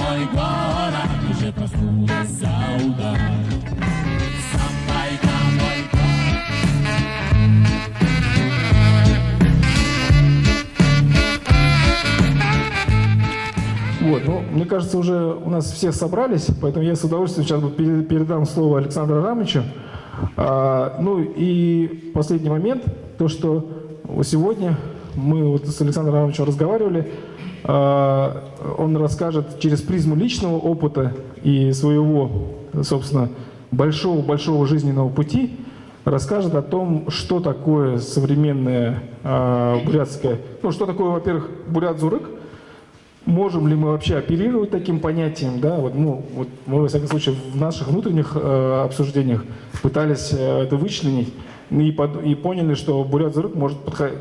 мой город уже проснулась за удар. Самбайка, мой Вот, ну, мне кажется, уже у нас все собрались, поэтому я с удовольствием сейчас передам слово Александру Арамовичу. Ну и последний момент, то, что сегодня мы вот с Александром Арамовичем разговаривали, он расскажет через призму личного опыта и своего, собственно, большого жизненного пути, расскажет о том, что такое современное бурятское, ну, что такое, во-первых, бурят-зурык, можем ли мы вообще оперировать таким понятием, да, вот, ну, вот мы, во всяком случае, в наших внутренних обсуждениях пытались это вычленить и поняли, что бурят-зурык,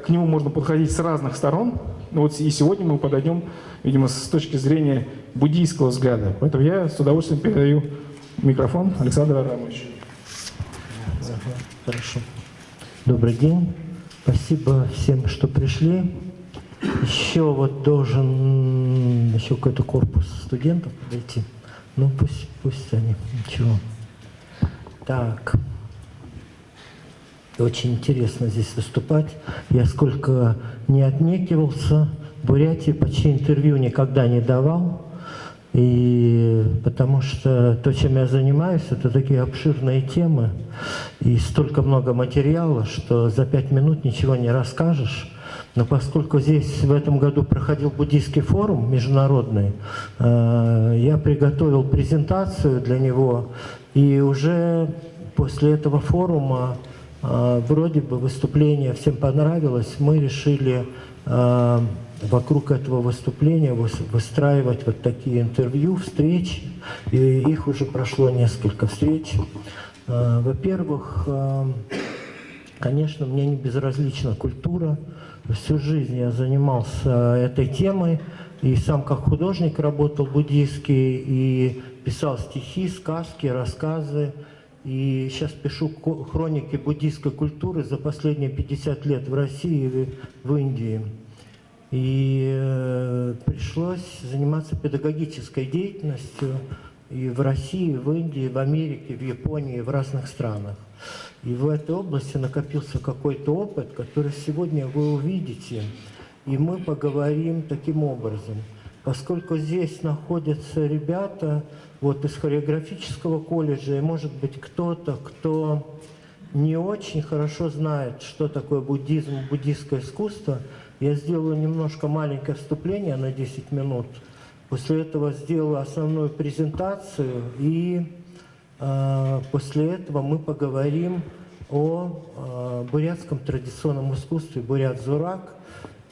к нему можно подходить с разных сторон, ну, вот и сегодня мы подойдем, видимо, с точки зрения буддийского взгляда, поэтому я с удовольствием передаю микрофон Александру Арамовичу. Хорошо. Добрый день. Спасибо всем, что пришли. Еще вот должен еще какой-то корпус студентов подойти. Ну пусть они. Ничего. Так. Очень интересно здесь выступать. Я сколько не отнекивался, в Бурятии почти интервью никогда не давал. И потому что то, чем я занимаюсь, это такие обширные темы. И столько много материала, что за 5 минут ничего не расскажешь. Но поскольку здесь в этом году проходил буддийский форум международный, я приготовил презентацию для него. И уже после этого форума вроде бы выступление всем понравилось. Мы решили вокруг этого выступления выстраивать вот такие интервью, встречи. И их уже прошло несколько встреч. Во-первых, конечно, мне не безразлична культура. Всю жизнь я занимался этой темой. И сам как художник работал буддийский, и писал стихи, сказки, рассказы. И сейчас пишу хроники буддийской культуры за последние 50 лет в России и в Индии. И пришлось заниматься педагогической деятельностью и в России, и в Индии, и в Америке, в Японии, и в разных странах. И в этой области накопился какой-то опыт, который сегодня вы увидите. И мы поговорим таким образом. Поскольку здесь находятся ребята вот из хореографического колледжа, и может быть кто-то, кто не очень хорошо знает, что такое буддизм, буддийское искусство, я сделаю немножко маленькое вступление на 10 минут. После этого сделаю основную презентацию, и после этого мы поговорим о бурятском традиционном искусстве бурят-зурак.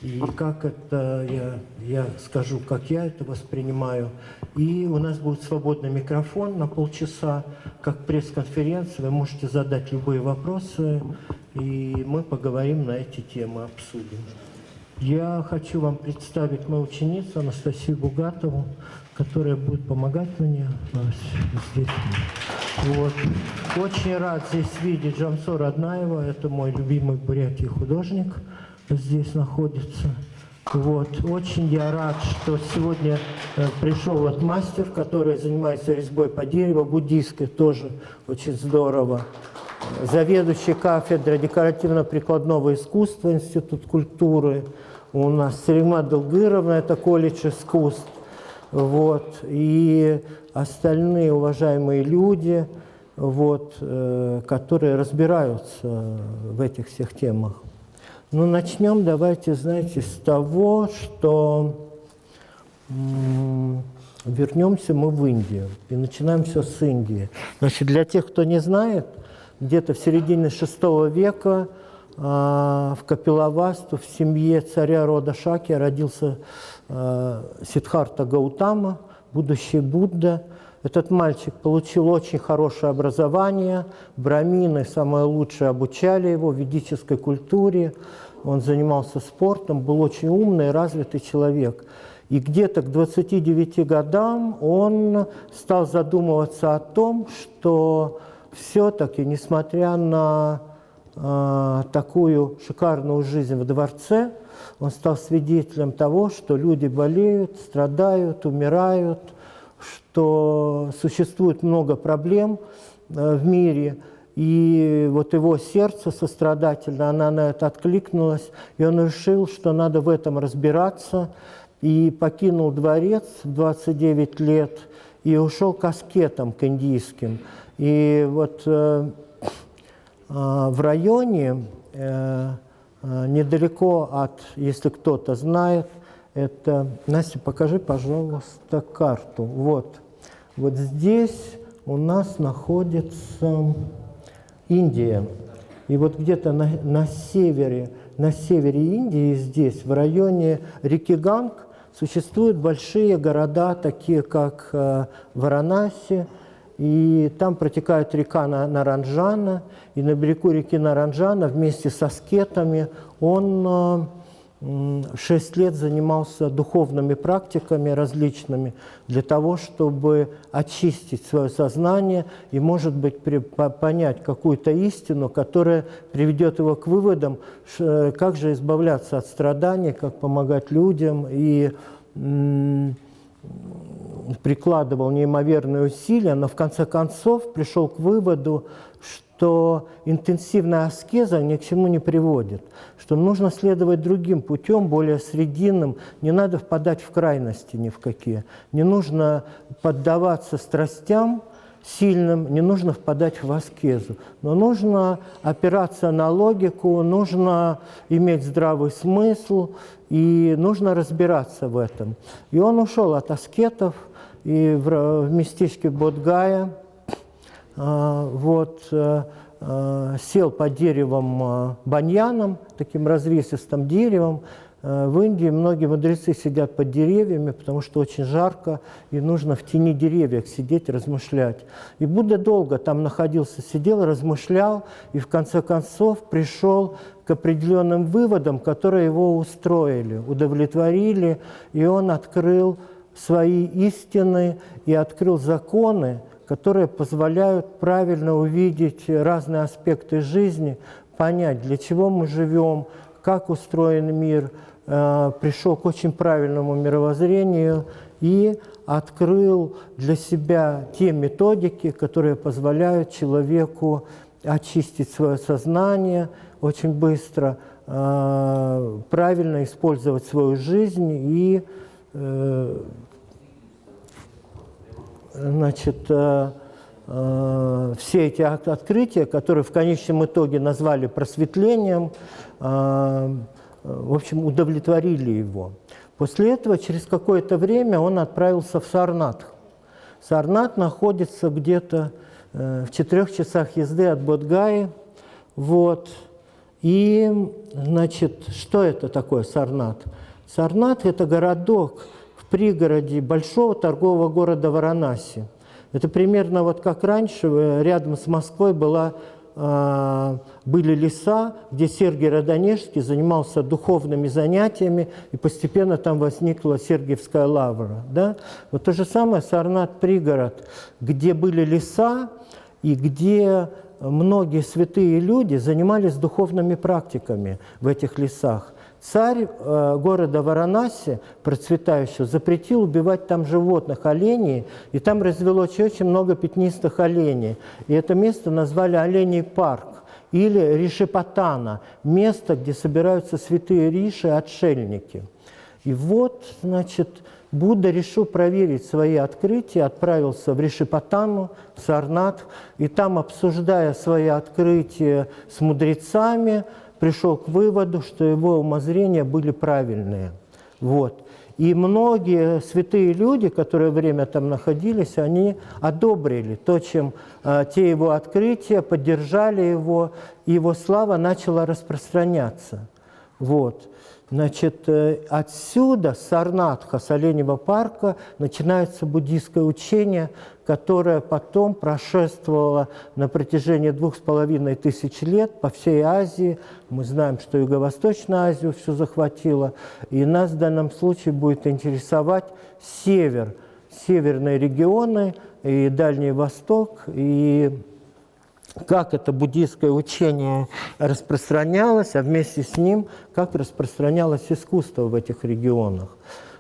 И как это, я скажу, как я это воспринимаю. И у нас будет свободный микрофон на полчаса, как пресс-конференция. Вы можете задать любые вопросы, и мы поговорим на эти темы, обсудим. Я хочу вам представить мою ученицу Анастасию Бугатову, которая будет помогать мне здесь. Вот. Очень рад здесь видеть Джамсо Раднаева, это мой любимый в Бурятии художник, здесь находится. Вот. Очень я рад, что сегодня пришел вот мастер, который занимается резьбой по дереву, буддийской, тоже очень здорово. Заведующий кафедрой декоративно-прикладного искусства, Институт культуры. У нас Селима Дылгыровна, это колледж искусств. Вот. И остальные уважаемые люди, вот, которые разбираются в этих всех темах. Ну, начнем, давайте, знаете, с того, что вернемся мы в Индию. И начинаем все с Индии. Значит, для тех, кто не знает, где-то в середине VI века в Капилавасту, в семье царя рода Шаки родился Сиддхарта Гаутама, будущий Будда. Этот мальчик получил очень хорошее образование, брамины самое лучшее обучали его ведической культуре, он занимался спортом, был очень умный, развитый человек. И где-то к 29 годам он стал задумываться о том, что все-таки, несмотря на такую шикарную жизнь в дворце, он стал свидетелем того, что люди болеют, страдают, умирают. что существует много проблем в мире, и вот его сердце сострадательно, она на это откликнулась, и он решил, что надо в этом разбираться, и покинул дворец в 29 лет, и ушел к аскетам, к индийским. И вот в районе, недалеко от, если кто-то знает, это, Настя, покажи, пожалуйста, карту. Вот здесь у нас находится Индия. И вот где-то на севере Индии, здесь, в районе реки Ганг, существуют большие города, такие как Варанаси, и там протекает река Наранджана, и на берегу реки Наранджана вместе с аскетами он 6 лет занимался духовными практиками различными для того, чтобы очистить свое сознание и, может быть, понять какую-то истину, которая приведет его к выводам, как же избавляться от страданий, как помогать людям, и прикладывал неимоверные усилия, но в конце концов пришел к выводу, что интенсивная аскеза ни к чему не приводит, что нужно следовать другим путем, более срединным, не надо впадать в крайности ни в какие, не нужно поддаваться страстям сильным, не нужно впадать в аскезу, но нужно опираться на логику, нужно иметь здравый смысл и нужно разбираться в этом. И он ушел от аскетов и в местечке Бодгая, сел под деревом баньяном, таким развесистым деревом. В Индии многие мудрецы сидят под деревьями, потому что очень жарко, и нужно в тени деревьев сидеть, размышлять. И Будда долго там находился, сидел, размышлял, и в конце концов пришел к определенным выводам, которые его устроили, удовлетворили, и он открыл свои истины и открыл законы, которые позволяют правильно увидеть разные аспекты жизни, понять, для чего мы живем, как устроен мир, пришел к очень правильному мировоззрению и открыл для себя те методики, которые позволяют человеку очистить свое сознание очень быстро, правильно использовать свою жизнь и все эти открытия, которые в конечном итоге назвали просветлением, в общем, удовлетворили его. После этого, через какое-то время, он отправился в Сарнатх. Сарнатх находится где-то в 4 часах езды от Бодгаи. И, что это такое Сарнатх? Сарнатх – это городок в пригороде большого торгового города Варанаси. Это примерно вот как раньше, рядом с Москвой были леса, где Сергий Родонежский занимался духовными занятиями, и постепенно там возникла Сергиевская лавра. Да? Вот то же самое Сарнатх пригород, где были леса, и где многие святые люди занимались духовными практиками в этих лесах. Царь города Варанаси, процветающего, запретил убивать там животных, оленей, и там развелось очень много пятнистых оленей. И это место назвали Оленей парк или Ришипатана, место, где собираются святые риши, отшельники. И Будда решил проверить свои открытия, отправился в Ришипатану, в Сарнатх, и там, обсуждая свои открытия с мудрецами, пришел к выводу, что его умозрения были правильные. И многие святые люди, которые время там находились, они одобрили то, чем те его открытия, поддержали его, и его слава начала распространяться. Отсюда, с Сарнатха, с Оленьего парка, начинается буддийское учение, которое потом прошествовало на протяжении 2500 лет по всей Азии. Мы знаем, что Юго-Восточную Азию все захватило. И нас в данном случае будет интересовать север, северные регионы и Дальний Восток, и как это буддийское учение распространялось, а вместе с ним, как распространялось искусство в этих регионах.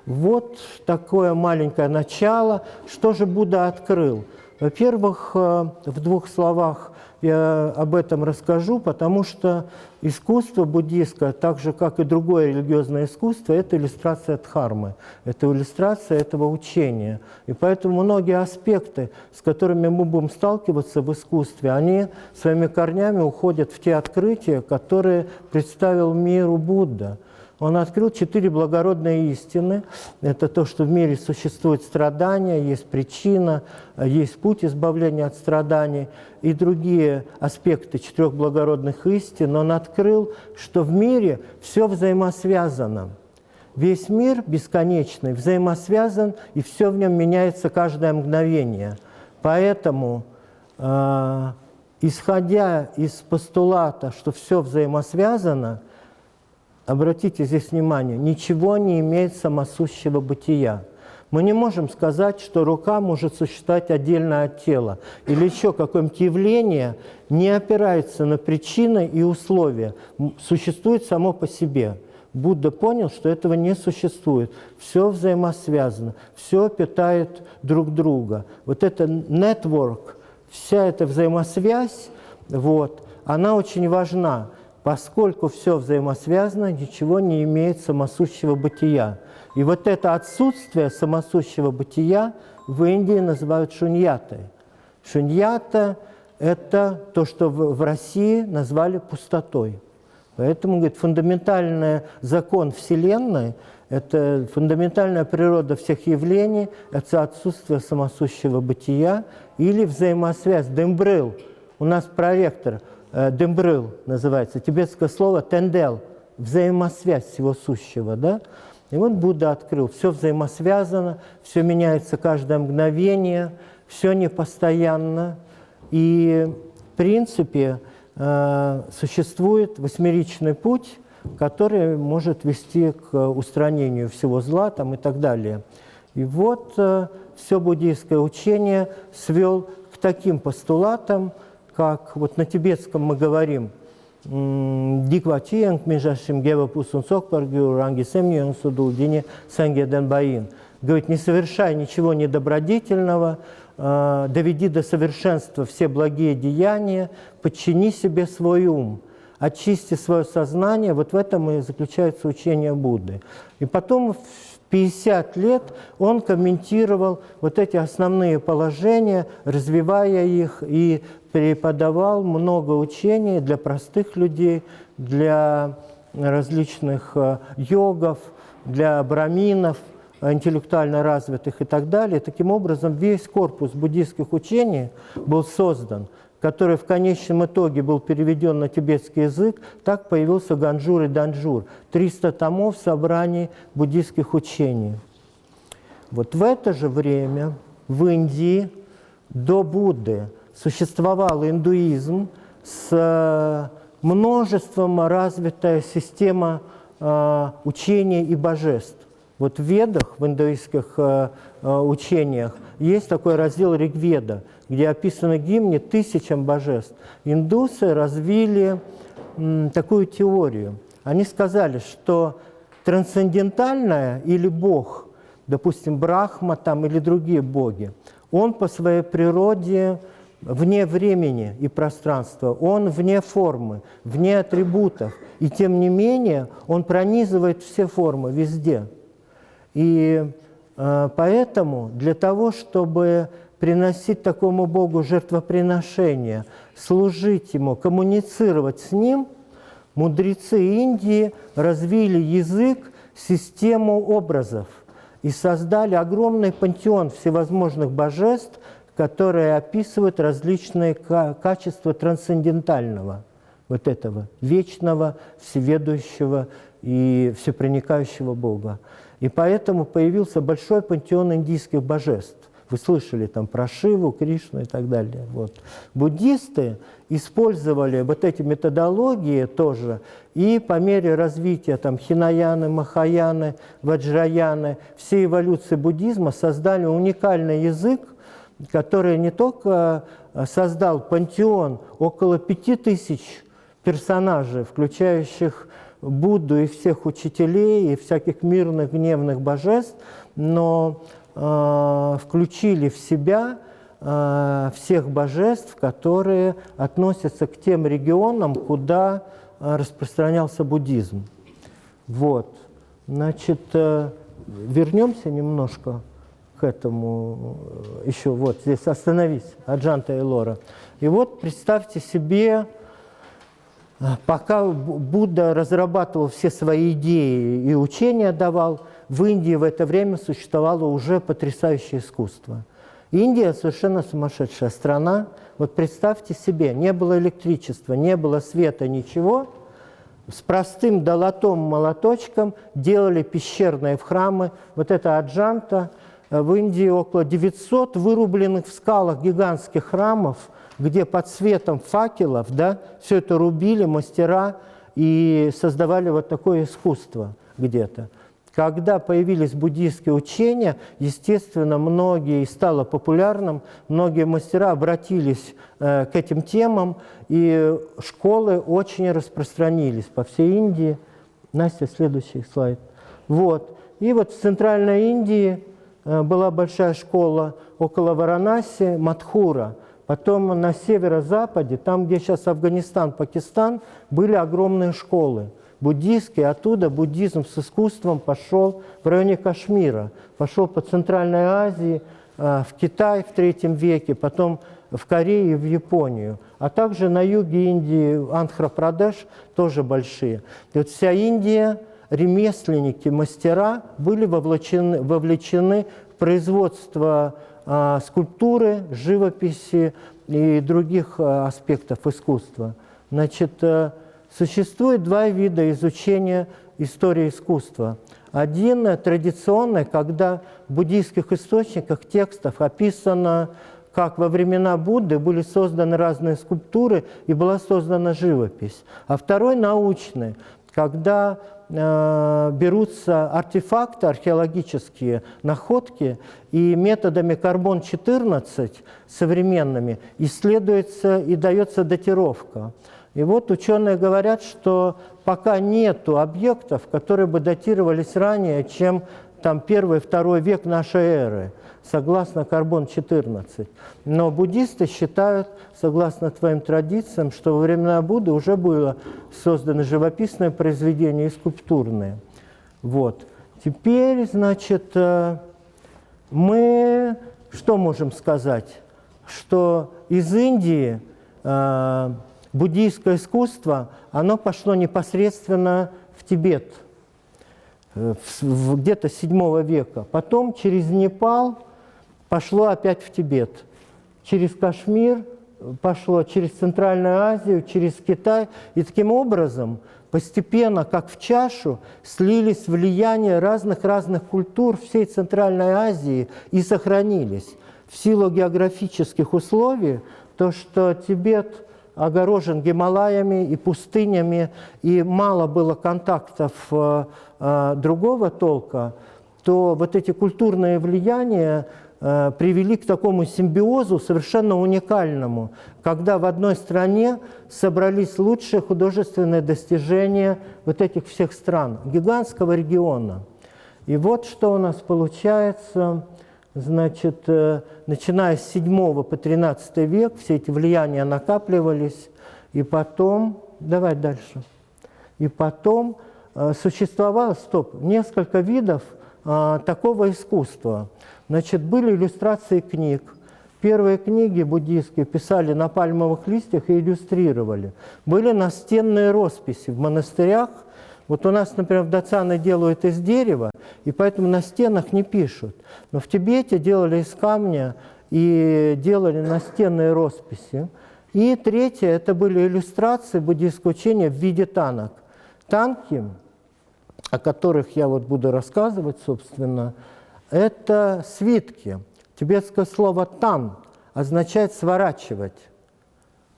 Вот такое маленькое начало. Что же Будда открыл? Во-первых, в двух словах я об этом расскажу, потому что искусство буддийское, так же, как и другое религиозное искусство, это иллюстрация дхармы, это иллюстрация этого учения. И поэтому многие аспекты, с которыми мы будем сталкиваться в искусстве, они своими корнями уходят в те открытия, которые представил миру Будда. Он открыл 4 благородные истины. Это то, что в мире существует страдания, есть причина, есть путь избавления от страданий и другие аспекты 4 благородных истин. Он открыл, что в мире все взаимосвязано. Весь мир бесконечный, взаимосвязан, и все в нем меняется каждое мгновение. Поэтому, исходя из постулата, что все взаимосвязано, обратите здесь внимание, ничего не имеет самосущего бытия. Мы не можем сказать, что рука может существовать отдельно от тела, или еще какое-нибудь явление не опирается на причины и условия, существует само по себе. Будда понял, что этого не существует. Все взаимосвязано, все питает друг друга. Вот это network, вся эта взаимосвязь, она очень важна. Поскольку все взаимосвязано, ничего не имеет самосущего бытия. И вот это отсутствие самосущего бытия в Индии называют шуньятой. Шуньята – это то, что в России назвали пустотой. Поэтому, говорит, фундаментальный закон Вселенной, это фундаментальная природа всех явлений, это отсутствие самосущего бытия или взаимосвязь. Дембрил, у нас проректор – дембрил называется, тибетское слово тендел, взаимосвязь всего сущего, да? И вот Будда открыл, все взаимосвязано, все меняется каждое мгновение, все непостоянно. И, в принципе, существует восьмеричный путь, который может вести к устранению всего зла там, и так далее. И вот все буддийское учение свел к таким постулатам, как вот на тибетском мы говорим «Диквачиянг межашим гева пусунсок паргю рангисем ньонсудулдине сангеден баин». Говорит, не совершай ничего недобродетельного, доведи до совершенства все благие деяния, подчини себе свой ум, очисти свое сознание. Вот в этом и заключается учение Будды. И потом в 50 лет он комментировал вот эти основные положения, развивая их, и преподавал много учений для простых людей, для различных йогов, для браминов, интеллектуально развитых и так далее. Таким образом, весь корпус буддийских учений был создан, который в конечном итоге был переведен на тибетский язык. Так появился Ганджур и Данджур, 300 томов собраний буддийских учений. Вот в это же время в Индии до Будды существовал индуизм с множеством развитая система учений и божеств. Вот в Ведах, в индуистских учениях, есть такой раздел Ригведа, где описаны гимны тысячам божеств. Индусы развили такую теорию. Они сказали, что трансцендентальное или Бог, допустим, Брахма там, или другие боги, он по своей природе вне времени и пространства, он вне формы, вне атрибутов. И тем не менее он пронизывает все формы везде. И поэтому для того, чтобы приносить такому Богу жертвоприношения, служить Ему, коммуницировать с Ним, мудрецы Индии развили язык, систему образов и создали огромный пантеон всевозможных божеств, которые описывают различные качества трансцендентального, вот этого вечного, всеведущего и всепроникающего Бога. И поэтому появился большой пантеон индийских божеств. Вы слышали там про Шиву, Кришну и так далее. Вот. Буддисты использовали вот эти методологии тоже, и по мере развития там, Хинаяны, Махаяны, Ваджраяны, всей эволюции буддизма создали уникальный язык, который не только создал пантеон около 5000 персонажей, включающих Будду и всех учителей, и всяких мирных, гневных божеств, но включили в себя всех божеств, которые относятся к тем регионам, куда распространялся буддизм. Вот. Значит, вернемся немножко к этому, еще вот здесь остановись, Аджанта и Эллора. И вот представьте себе, пока Будда разрабатывал все свои идеи и учения давал, в Индии в это время существовало уже потрясающее искусство. Индия совершенно сумасшедшая страна. Вот представьте себе, не было электричества, не было света, ничего. С простым долотом, молоточком делали пещерные храмы. Вот это Аджанта. В Индии около 900 вырубленных в скалах гигантских храмов, где под светом факелов, да, все это рубили мастера и создавали вот такое искусство где-то. Когда появились буддийские учения, естественно, многие, и стало популярным, многие мастера обратились к этим темам, и школы очень распространились по всей Индии. Настя, следующий слайд. Вот. И вот в Центральной Индии была большая школа около Варанаси, Мадхура. Потом на северо-западе, там, где сейчас Афганистан, Пакистан, были огромные школы буддийские. Оттуда буддизм с искусством пошел в районе Кашмира, пошел по Центральной Азии, в Китай в III веке, потом в Корею и в Японию. А также на юге Индии, Андхра-Прадеш, тоже большие. И вот вся Индия, ремесленники, мастера были вовлечены в производство скульптуры, живописи и других аспектов искусства. Значит, существует два вида изучения истории искусства. Один традиционный, когда в буддийских источниках, текстах описано, как во времена Будды были созданы разные скульптуры и была создана живопись. А второй научный, когда берутся артефакты, археологические находки, и методами карбон-14 современными исследуется и дается датировка. И вот ученые говорят, что пока нету объектов, которые бы датировались ранее, чем там 1-2 век нашей эры, согласно карбон-14. Но буддисты считают, согласно твоим традициям, что во времена Будды уже было создано живописное произведение и скульптурное. Вот. Теперь, значит, мы что можем сказать? Что из Индии буддийское искусство, оно пошло непосредственно в Тибет, где-то с VII века. Потом через Непал пошло опять в Тибет. Через Кашмир пошло, через Центральную Азию, через Китай. И таким образом постепенно, как в чашу, слились влияния разных культур всей Центральной Азии и сохранились. В силу географических условий, то, что Тибет огорожен Гималаями и пустынями, и мало было контактов другого толка, то вот эти культурные влияния привели к такому симбиозу совершенно уникальному, когда в одной стране собрались лучшие художественные достижения вот этих всех стран, гигантского региона. И вот что у нас получается, значит, начиная с VII по XIII век, все эти влияния накапливались, и потом, давай дальше, и потом существовало, несколько видов такого искусства. Значит, были иллюстрации книг. Первые книги буддийские писали на пальмовых листьях и иллюстрировали. Были настенные росписи в монастырях. Вот у нас, например, в Дацаны делают из дерева, и поэтому на стенах не пишут. Но в Тибете делали из камня и делали настенные росписи. И третье – это были иллюстрации буддийского учения в виде танок. Танки, о которых я вот буду рассказывать, собственно, это свитки. Тибетское слово «тан» означает «сворачивать».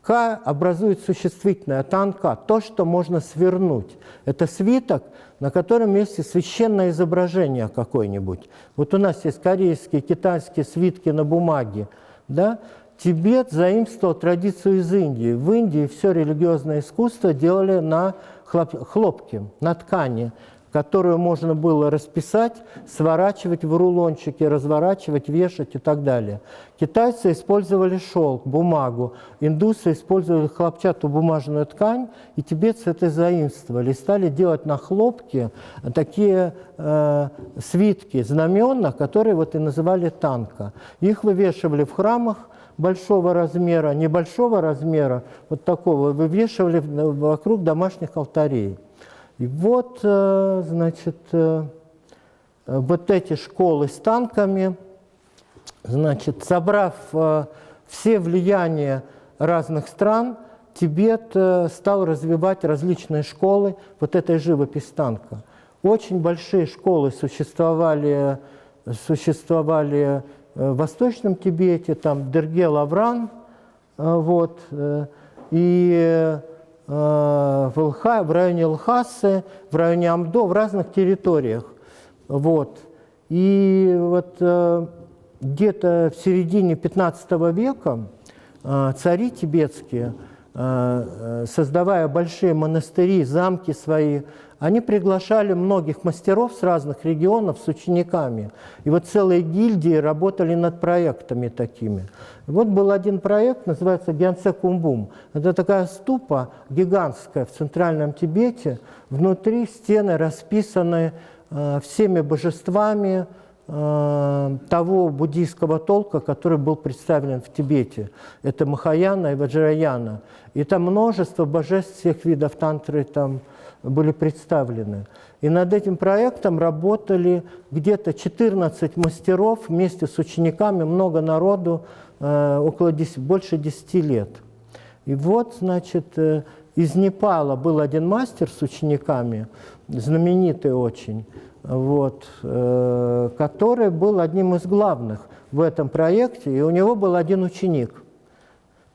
«Ка» образует существительное, «тан-ка» – то, что можно свернуть. Это свиток, на котором есть священное изображение какое-нибудь. Вот у нас есть корейские, китайские свитки на бумаге. Да? Тибет заимствовал традицию из Индии. В Индии все религиозное искусство делали на хлопки на ткани, которую можно было расписать, сворачивать в рулончики, разворачивать, вешать и так далее. Китайцы использовали шелк, бумагу, индусы использовали хлопчатобумажную ткань, и тибетцы это заимствовали. И стали делать на хлопке такие свитки, знамена, которые вот и называли танка. Их вывешивали в храмах большого размера, небольшого размера, вот такого, вывешивали вокруг домашних алтарей. И вот, значит, вот эти школы с танками, значит, собрав все влияния разных стран, Тибет стал развивать различные школы вот этой живописи танка. Очень большие школы существовали в Восточном Тибете, там Дерге-Лавран, вот, и в районе Лхасы, в районе Амдо, в разных территориях. Вот. И вот где-то в середине 15 века цари тибетские, создавая большие монастыри, замки свои, они приглашали многих мастеров с разных регионов с учениками. И вот целые гильдии работали над проектами такими. И вот был один проект, называется Гянце Кумбум. Это такая ступа гигантская в Центральном Тибете. Внутри стены расписаны всеми божествами того буддийского толка, который был представлен в Тибете. Это Махаяна и Ваджраяна. И там множество божеств всех видов тантры там были представлены. И над этим проектом работали где-то 14 мастеров вместе с учениками, много народу, больше 10 лет. И вот, значит, из Непала был один мастер с учениками, знаменитый очень, вот, который был одним из главных в этом проекте, и у него был один ученик.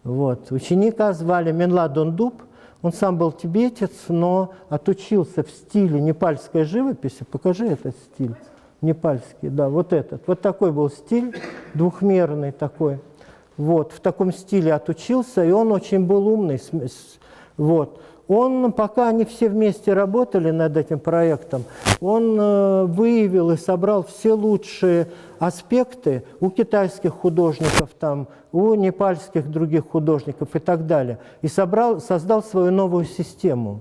Вот. Ученика звали Менла Дондуб. Он сам был тибетец, но отучился в стиле непальской живописи. Покажи этот стиль. Непальский, да, вот этот. Вот такой был стиль, двухмерный такой. Вот, в таком стиле отучился, и он очень был умный. Вот. Он, пока они все вместе работали над этим проектом, он выявил и собрал все лучшие аспекты у китайских художников, там, у непальских других художников и так далее. И создал свою новую систему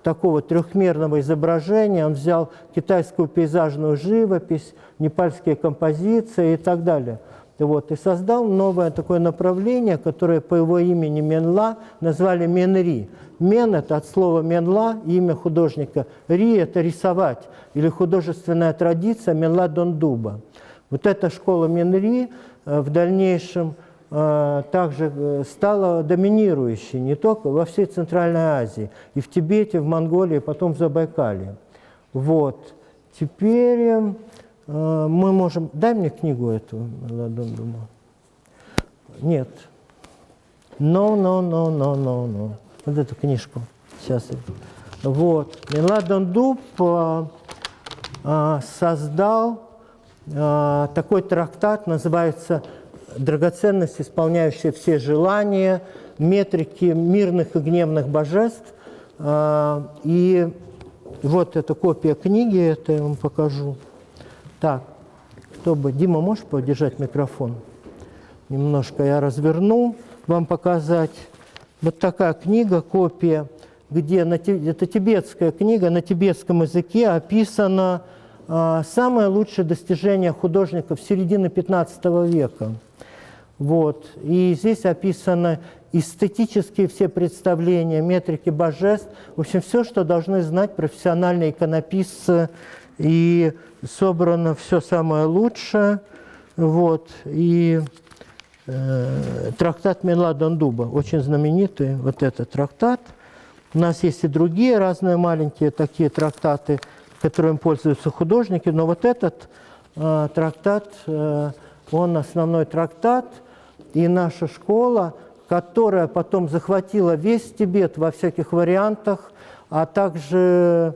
такого трехмерного изображения. Он взял китайскую пейзажную живопись, непальские композиции и так далее. Вот, и создал новое такое направление, которое по его имени Менла назвали Менри. Мен – это от слова Менла, имя художника. Ри – это рисовать, или художественная традиция Менла Дондуба. Вот эта школа Менри в дальнейшем также стала доминирующей не только во всей Центральной Азии, и в Тибете, в Монголии, потом в Забайкалье. Вот. Теперь мы можем... Дай мне книгу эту, Менла Дондуба. Нет. No. Вот эту книжку. Сейчас. Вот. Менла Дондуб создал такой трактат, называется «Драгоценность, исполняющая все желания, метрики мирных и гневных божеств». И вот эта копия книги, это я вам покажу. Так, чтобы... Дима, можешь подержать микрофон? Немножко я разверну, вам показать. Вот такая книга, копия, где это тибетская книга, на тибетском языке описано самое лучшее достижение художников середины 15 века. Вот. И здесь описаны эстетические все представления, метрики божеств, в общем, все, что должны знать профессиональные иконописцы, и собрано все самое лучшее. Вот. И трактат Менла Дондуба, очень знаменитый вот этот трактат. У нас есть и другие разные маленькие такие трактаты, которыми пользуются художники, но вот этот трактат, он основной трактат, и наша школа, которая потом захватила весь Тибет во всяких вариантах, а также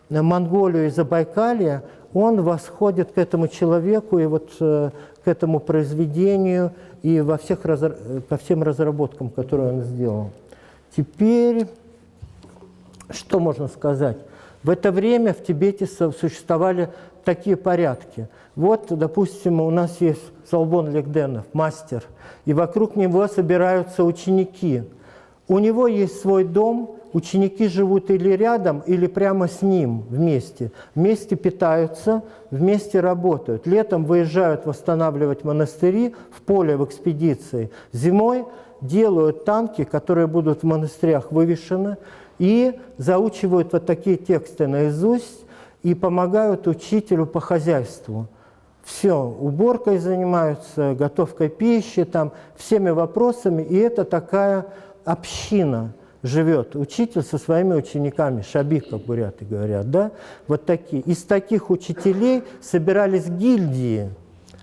Монголию и Забайкалье, он восходит к этому человеку и вот к этому произведению и ко всем разработкам, которые он сделал. Теперь, что можно сказать? В это время в Тибете существовали такие порядки. Вот, допустим, у нас есть Салбон Легденов, мастер, и вокруг него собираются ученики. У него есть свой дом, ученики живут или рядом, или прямо с ним вместе. Вместе питаются, вместе работают. Летом выезжают восстанавливать монастыри в поле, в экспедиции. Зимой делают танки, которые будут в монастырях вывешены, и заучивают вот такие тексты наизусть и помогают учителю по хозяйству. Все, уборкой занимаются, готовкой пищи, там, всеми вопросами. И это такая община живет. Учитель со своими учениками, шаби, как буряты говорят, да? Вот такие. Из таких учителей собирались гильдии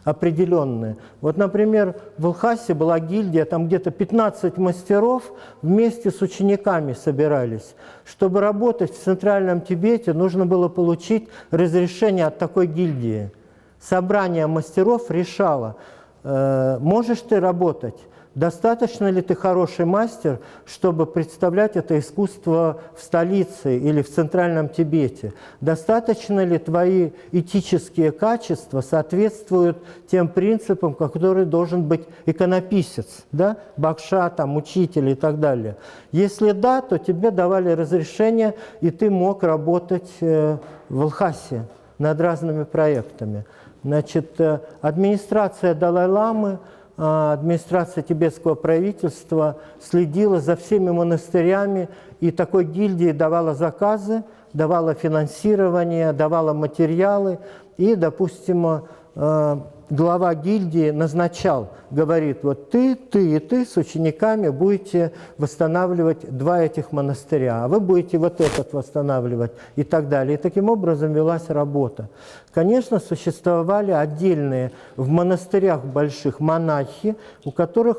определенные. Вот, например, в Лхасе была гильдия, там где-то 15 мастеров вместе с учениками собирались. Чтобы работать в Центральном Тибете, нужно было получить разрешение от такой гильдии. Собрание мастеров решало, можешь ты работать, достаточно ли ты хороший мастер, чтобы представлять это искусство в столице или в Центральном Тибете? Достаточно ли твои этические качества соответствуют тем принципам, которые должен быть иконописец, да? Бакша, там, учитель и так далее? Если да, то тебе давали разрешение, и ты мог работать в Лхасе над разными проектами. Значит, администрация Далай-ламы, администрация тибетского правительства следила за всеми монастырями, и такой гильдии давала заказы, давала финансирование, давала материалы. И, допустим, глава гильдии назначал, говорит, вот ты и ты с учениками будете восстанавливать 2 этих монастыря, а вы будете вот этот восстанавливать и так далее. И таким образом велась работа. Конечно, существовали отдельные в монастырях больших монахи, у которых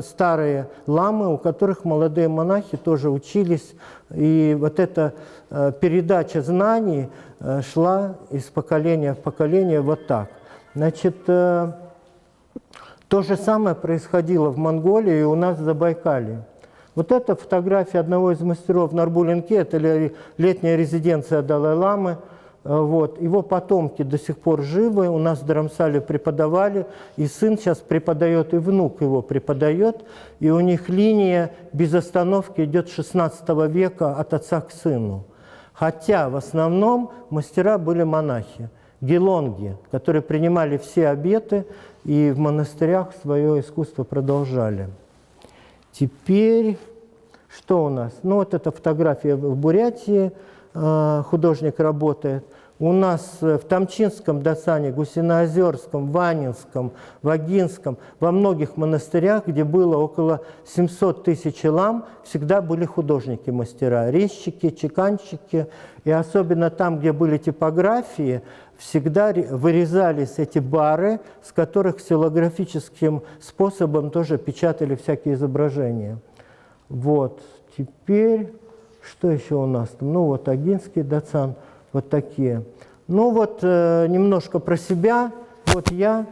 старые ламы, у которых молодые монахи тоже учились. И вот эта передача знаний шла из поколения в поколение вот так. Значит, то же самое происходило в Монголии и у нас в Забайкалье. Вот эта фотография одного из мастеров в Нарбулинке, это летняя резиденция Далай-ламы. Вот. Его потомки до сих пор живы, у нас в Dharamsala преподавали, и сын сейчас преподает, и внук его преподает, и у них линия без остановки идет с 16 века от отца к сыну. Хотя в основном мастера были монахи. Гелонги, которые принимали все обеты и в монастырях свое искусство продолжали. Теперь, что у нас? Ну, вот эта фотография в Бурятии, художник работает. У нас в Тамчинском Дацане, Гусиноозерском, Ванинском, Вагинском, во многих монастырях, где было около 700 тысяч лам, всегда были художники-мастера, резчики, чеканщики. И особенно там, где были типографии, всегда вырезались эти бары, с которых ксилографическим способом тоже печатали всякие изображения. Вот. Теперь, что еще у нас там? Ну вот Агинский Дацан, вот такие. Ну вот немножко про себя. Вот я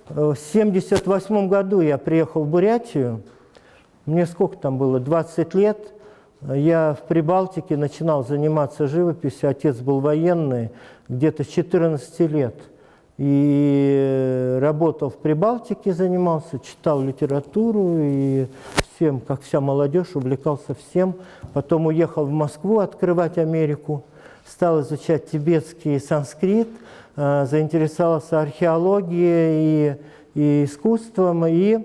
в 1978 году я приехал в Бурятию. Мне сколько там было? 20 лет. Я в Прибалтике начинал заниматься живописью. Отец был военный где-то с 14 лет. И работал в Прибалтике, занимался, читал литературу и всем, как вся молодежь, увлекался всем. Потом уехал в Москву открывать Америку. Стал изучать тибетский санскрит, заинтересовался археологией и искусством, и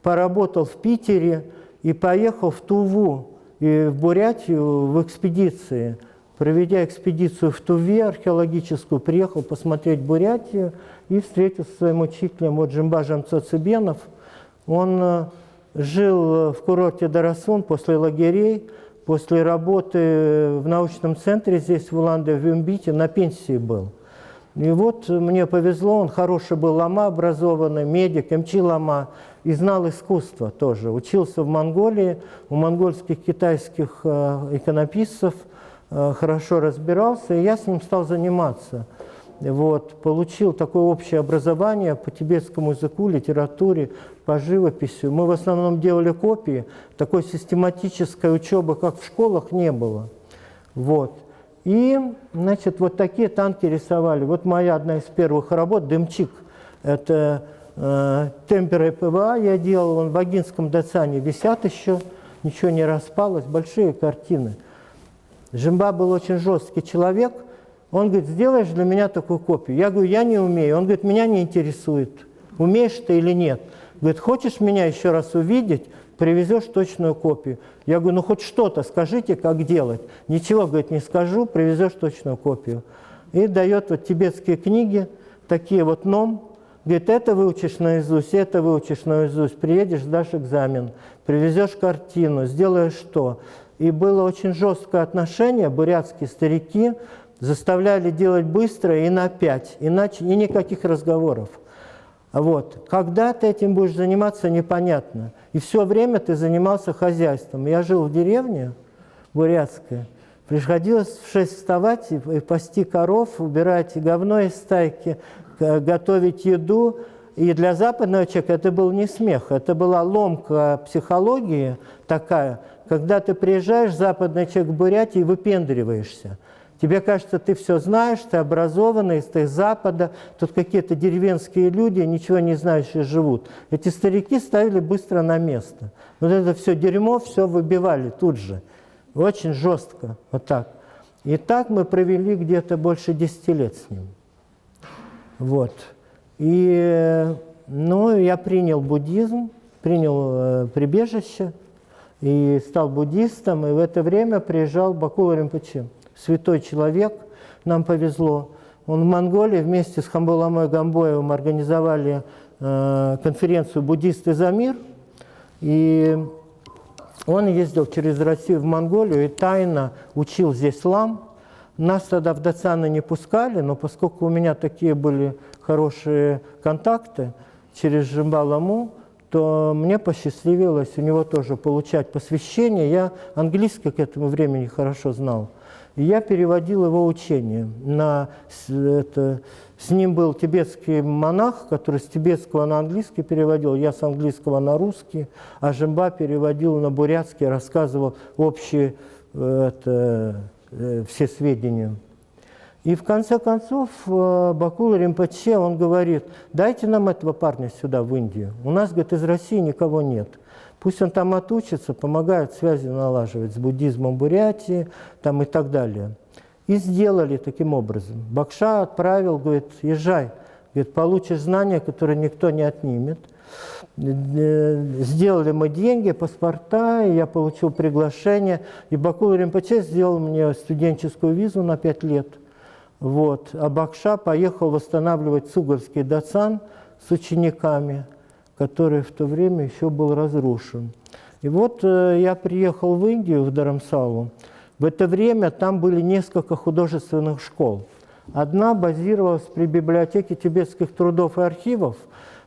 поработал в Питере и поехал в Туву и в Бурятию в экспедиции. Проведя экспедицию в Туве археологическую, приехал посмотреть Бурятию и встретился со своим учителем вот Джимбажем Цоцибенов. Он жил в курорте Дарасун после лагерей, после работы в научном центре здесь, в Улан-Удэ, в Юмбите, на пенсии был. И вот мне повезло, он хороший был лама, образованный, медик, МЧ-лама, и знал искусство тоже. Учился в Монголии, у монгольских китайских иконописцев, хорошо разбирался, и я с ним стал заниматься. Вот, получил такое общее образование по тибетскому языку, литературе, по живописи. Мы в основном делали копии, такой систематической учебы, как в школах, не было. Вот. И, значит, вот такие танки рисовали. Вот моя одна из первых работ «Дымчик». Это темпера и ПВА я делал, он в Агинском Дацане висят еще, ничего не распалось, большие картины. Жимба был очень жесткий человек, он говорит, сделаешь для меня такую копию? Я говорю, я не умею. Он говорит, меня не интересует, умеешь ты или нет. Говорит, хочешь меня еще раз увидеть, привезешь точную копию. Я говорю, ну хоть что-то скажите, как делать. Ничего, говорит, не скажу, привезешь точную копию. И дает вот тибетские книги, такие вот ном. Говорит, это выучишь наизусть, это выучишь наизусть. Приедешь, сдашь экзамен, привезешь картину, сделаешь что. И было очень жесткое отношение, бурятские старики заставляли делать быстро и на 5, иначе и никаких разговоров. Вот. Когда ты этим будешь заниматься, непонятно. И все время ты занимался хозяйством. Я жил в деревне бурятской. Приходилось в 6 вставать и пасти коров, убирать говно из стайки, готовить еду. И для западного человека это был не смех, это была ломка психологии такая, когда ты приезжаешь, западный человек в Бурятии, и выпендриваешься. Тебе кажется, ты все знаешь, ты образованный, ты из Запада, тут какие-то деревенские люди, ничего не знающие живут. Эти старики ставили быстро на место. Вот это все дерьмо, все выбивали тут же. Очень жестко, вот так. И так мы провели где-то больше 10 лет с ним. Вот. И, ну, я принял буддизм, принял прибежище и стал буддистом. И в это время приезжал Бакула Ринпоче, святой человек, нам повезло. Он в Монголии вместе с Хамбуламой Гамбоевым организовали конференцию «Буддисты за мир». И он ездил через Россию в Монголию и тайно учил здесь лам. Нас тогда в Дацаны не пускали, но поскольку у меня такие были хорошие контакты через Жимба Ламу, то мне посчастливилось у него тоже получать посвящение. Я английский к этому времени хорошо знал. И я переводил его учение. С ним был тибетский монах, который с тибетского на английский переводил, я с английского на русский, а Жимба переводил на бурятский, рассказывал общие все сведения. И в конце концов Бакула Ринпоче, он говорит, дайте нам этого парня сюда, в Индию. У нас, говорит, из России никого нет. Пусть он там отучится, помогает связи налаживать с буддизмом Бурятии там, и так далее. И сделали таким образом. Бакша отправил, говорит, езжай, говорит, получишь знания, которые никто не отнимет. Сделали мы деньги, паспорта, и я получил приглашение. И Бакула Ринпоче сделал мне студенческую визу на 5 лет. Вот. А Бакша поехал восстанавливать Сугарский Дацан с учениками, который в то время еще был разрушен. И вот я приехал в Индию, в Dharamsala. В это время там были несколько художественных школ. Одна базировалась при библиотеке тибетских трудов и архивов.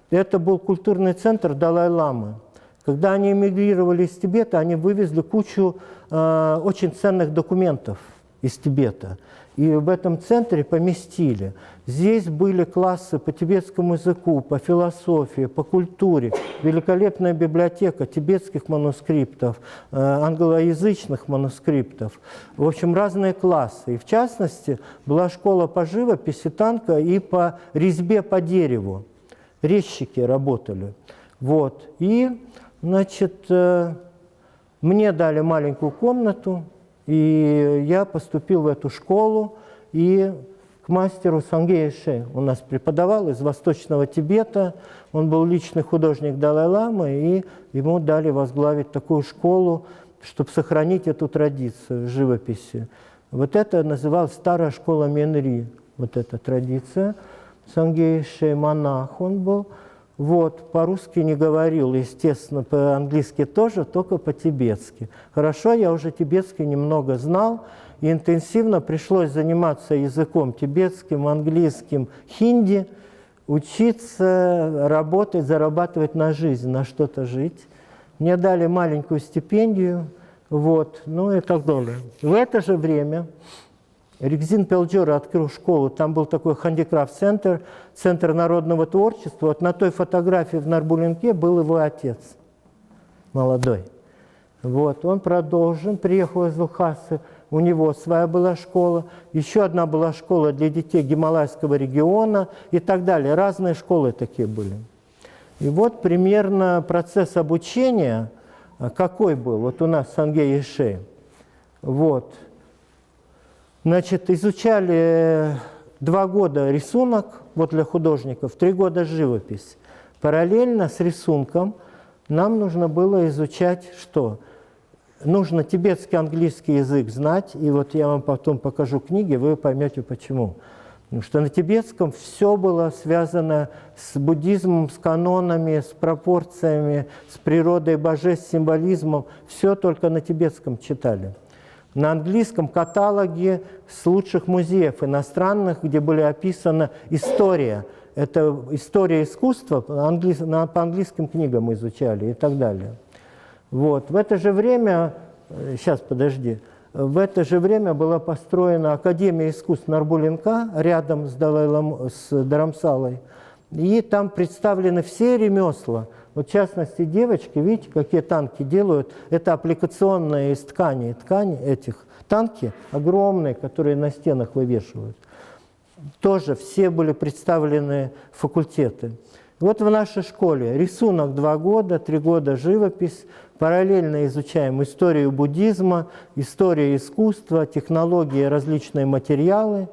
Это был культурный центр Далай-ламы. Когда они эмигрировали из Тибета, они вывезли кучу очень ценных документов из Тибета. И в этом центре поместили. Здесь были классы по тибетскому языку, по философии, по культуре. Великолепная библиотека тибетских манускриптов, англоязычных манускриптов. В общем, разные классы. И в частности, была школа по живописи, танка и по резьбе по дереву. Резчики работали. Вот. И, значит, мне дали маленькую комнату, и я поступил в эту школу, и к мастеру Сангей Ше у нас преподавал из Восточного Тибета. Он был личный художник Далай-ламы, и ему дали возглавить такую школу, чтобы сохранить эту традицию живописи. Вот это называлось старая школа Менри, вот эта традиция. Сангей Ше монах он был. Вот, по-русски не говорил, естественно, по-английски тоже, только по-тибетски. Хорошо, я уже тибетский немного знал, и интенсивно пришлось заниматься языком тибетским, английским, хинди, учиться, работать, зарабатывать на жизнь, на что-то жить. Мне дали маленькую стипендию, вот, ну и так далее. В это же время Регзин Пелджора открыл школу, там был такой хандикрафт-центр, центр народного творчества. Вот на той фотографии в Нарбулинке был его отец, молодой. Вот, он продолжил, приехал из Лхасы, у него своя была школа, еще одна была школа для детей Гималайского региона и так далее. Разные школы такие были. И вот примерно процесс обучения какой был, вот у нас в Санге-Еши. Вот. Значит, изучали 2 года рисунок, вот для художников, 3 года живопись. Параллельно с рисунком нам нужно было изучать что? Нужно тибетский английский язык знать, и вот я вам потом покажу книги, вы поймете почему. Потому что на тибетском все было связано с буддизмом, с канонами, с пропорциями, с природой божеств, символизмом. Все только на тибетском читали. На английском каталоги с лучших музеев иностранных, где были описана история. Это история искусства, по английским книгам изучали и так далее. Вот. В это же время, сейчас подожди, в это же время была построена Академия искусств Нарбулинка рядом с Dharamsala. И там представлены все ремесла. Вот в частности, девочки, видите, какие танки делают. Это аппликационные из ткани. Ткани этих танки огромные, которые на стенах вывешивают. Тоже все были представлены факультеты. Вот в нашей школе рисунок 2 года, 3 года живопись. Параллельно изучаем историю буддизма, историю искусства, технологии, различные материалы.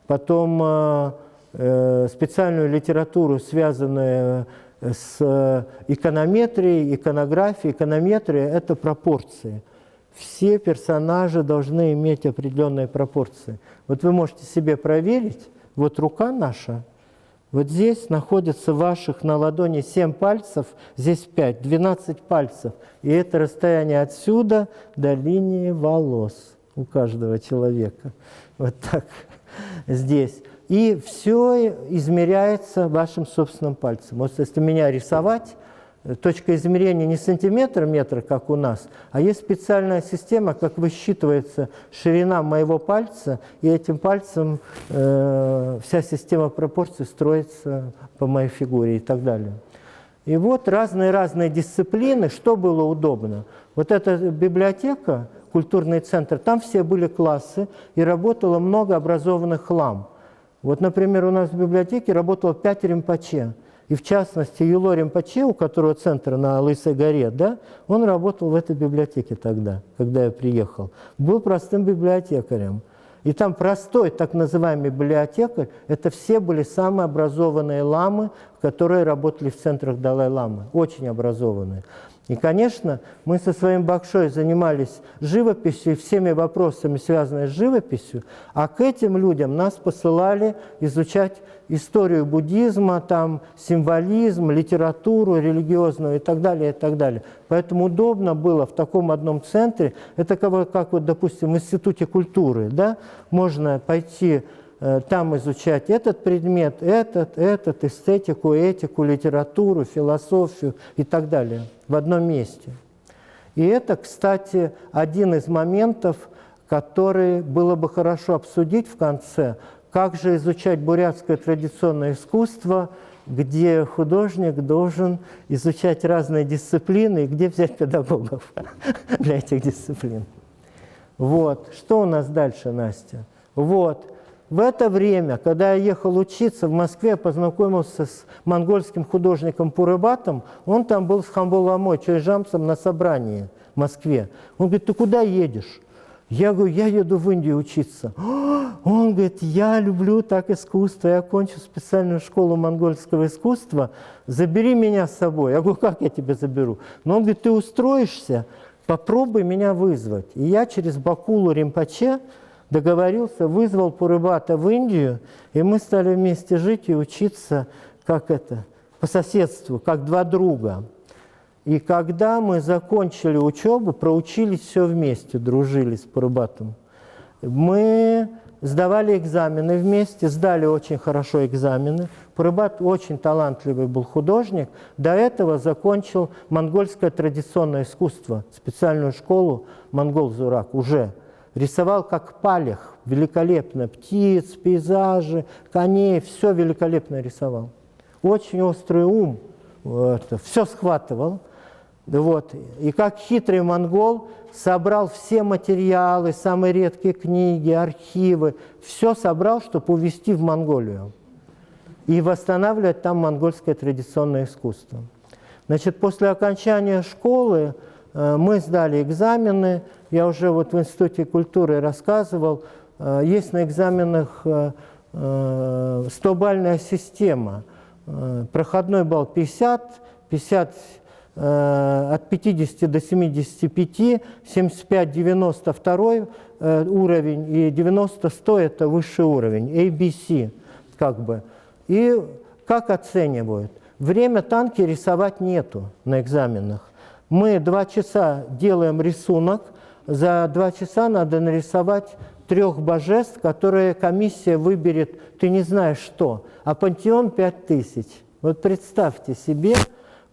Потом специальную литературу, связанную с иконометрией, иконографией. Иконометрия – это пропорции. Все персонажи должны иметь определенные пропорции. Вот вы можете себе проверить, вот рука наша, вот здесь находится ваших на ладони 7 пальцев, здесь 5, 12 пальцев. И это расстояние отсюда до линии волос у каждого человека. Вот так здесь. И все измеряется вашим собственным пальцем. Вот если меня рисовать, точка измерения не сантиметр, метр, как у нас, а есть специальная система, как высчитывается ширина моего пальца, и этим пальцем вся система пропорций строится по моей фигуре и так далее. И вот разные дисциплины, что было удобно. Вот эта библиотека, культурный центр, там все были классы, и работало много образованных лам. Вот, например, у нас в библиотеке работало 5 римпоче. И в частности, Юло Римпоче, у которого центр на Лысой горе, да, он работал в этой библиотеке тогда, когда я приехал. Был простым библиотекарем. И там простой так называемый библиотекарь, это все были самые образованные ламы, которые работали в центрах Далай-ламы, очень образованные. И, конечно, мы со своим Бакшой занимались живописью и всеми вопросами, связанными с живописью, а к этим людям нас посылали изучать историю буддизма, там, символизм, литературу религиозную и так далее, и так далее. Поэтому удобно было в таком одном центре, это как вот, допустим, в Институте культуры, да, можно пойти там изучать этот предмет, этот, эстетику, этику, литературу, философию и так далее в одном месте. И это, кстати, один из моментов, который было бы хорошо обсудить в конце, как же изучать бурятское традиционное искусство, где художник должен изучать разные дисциплины, и где взять педагогов для этих дисциплин. Вот. Что у нас дальше, Настя? Вот. В это время, когда я ехал учиться в Москве, я познакомился с монгольским художником Пурыбатом. Он там был с Хамбуламой Чойжамсом на собрании в Москве. Он говорит: ты куда едешь? Я говорю: я еду в Индию учиться. Он говорит: я люблю так искусство, я окончу специальную школу монгольского искусства, забери меня с собой. Я говорю: как я тебя заберу? Но он говорит: ты устроишься, попробуй меня вызвать. И я через Бакулу Римпоче договорился, вызвал Пурыбата в Индию, и мы стали вместе жить и учиться как это, по соседству, как 2 друга. И когда мы закончили учебу, проучились все вместе, дружили с Пурыбатом, мы сдавали экзамены вместе, сдали очень хорошо экзамены. Пурыбат очень талантливый был художник, до этого закончил монгольское традиционное искусство, специальную школу Монгол-Зурак уже. Рисовал как палех, великолепно. Птиц, пейзажи, коней, все великолепно рисовал. Очень острый ум, вот, все схватывал. Вот. И как хитрый монгол собрал все материалы, самые редкие книги, архивы, все собрал, чтобы увезти в Монголию и восстанавливать там монгольское традиционное искусство. Значит, после окончания школы мы сдали экзамены. Я уже вот в Институте культуры рассказывал. Есть на экзаменах 100-бальная система. Проходной балл 50, 50 от 50 до 75, 75, 90 второй уровень, и 90, 100 это высший уровень, ABC как бы. И как оценивают? Время танки рисовать нету на экзаменах. Мы 2 часа делаем рисунок, за 2 часа надо нарисовать 3 божеств, которые комиссия выберет, ты не знаешь что, а пантеон 5000. Вот представьте себе,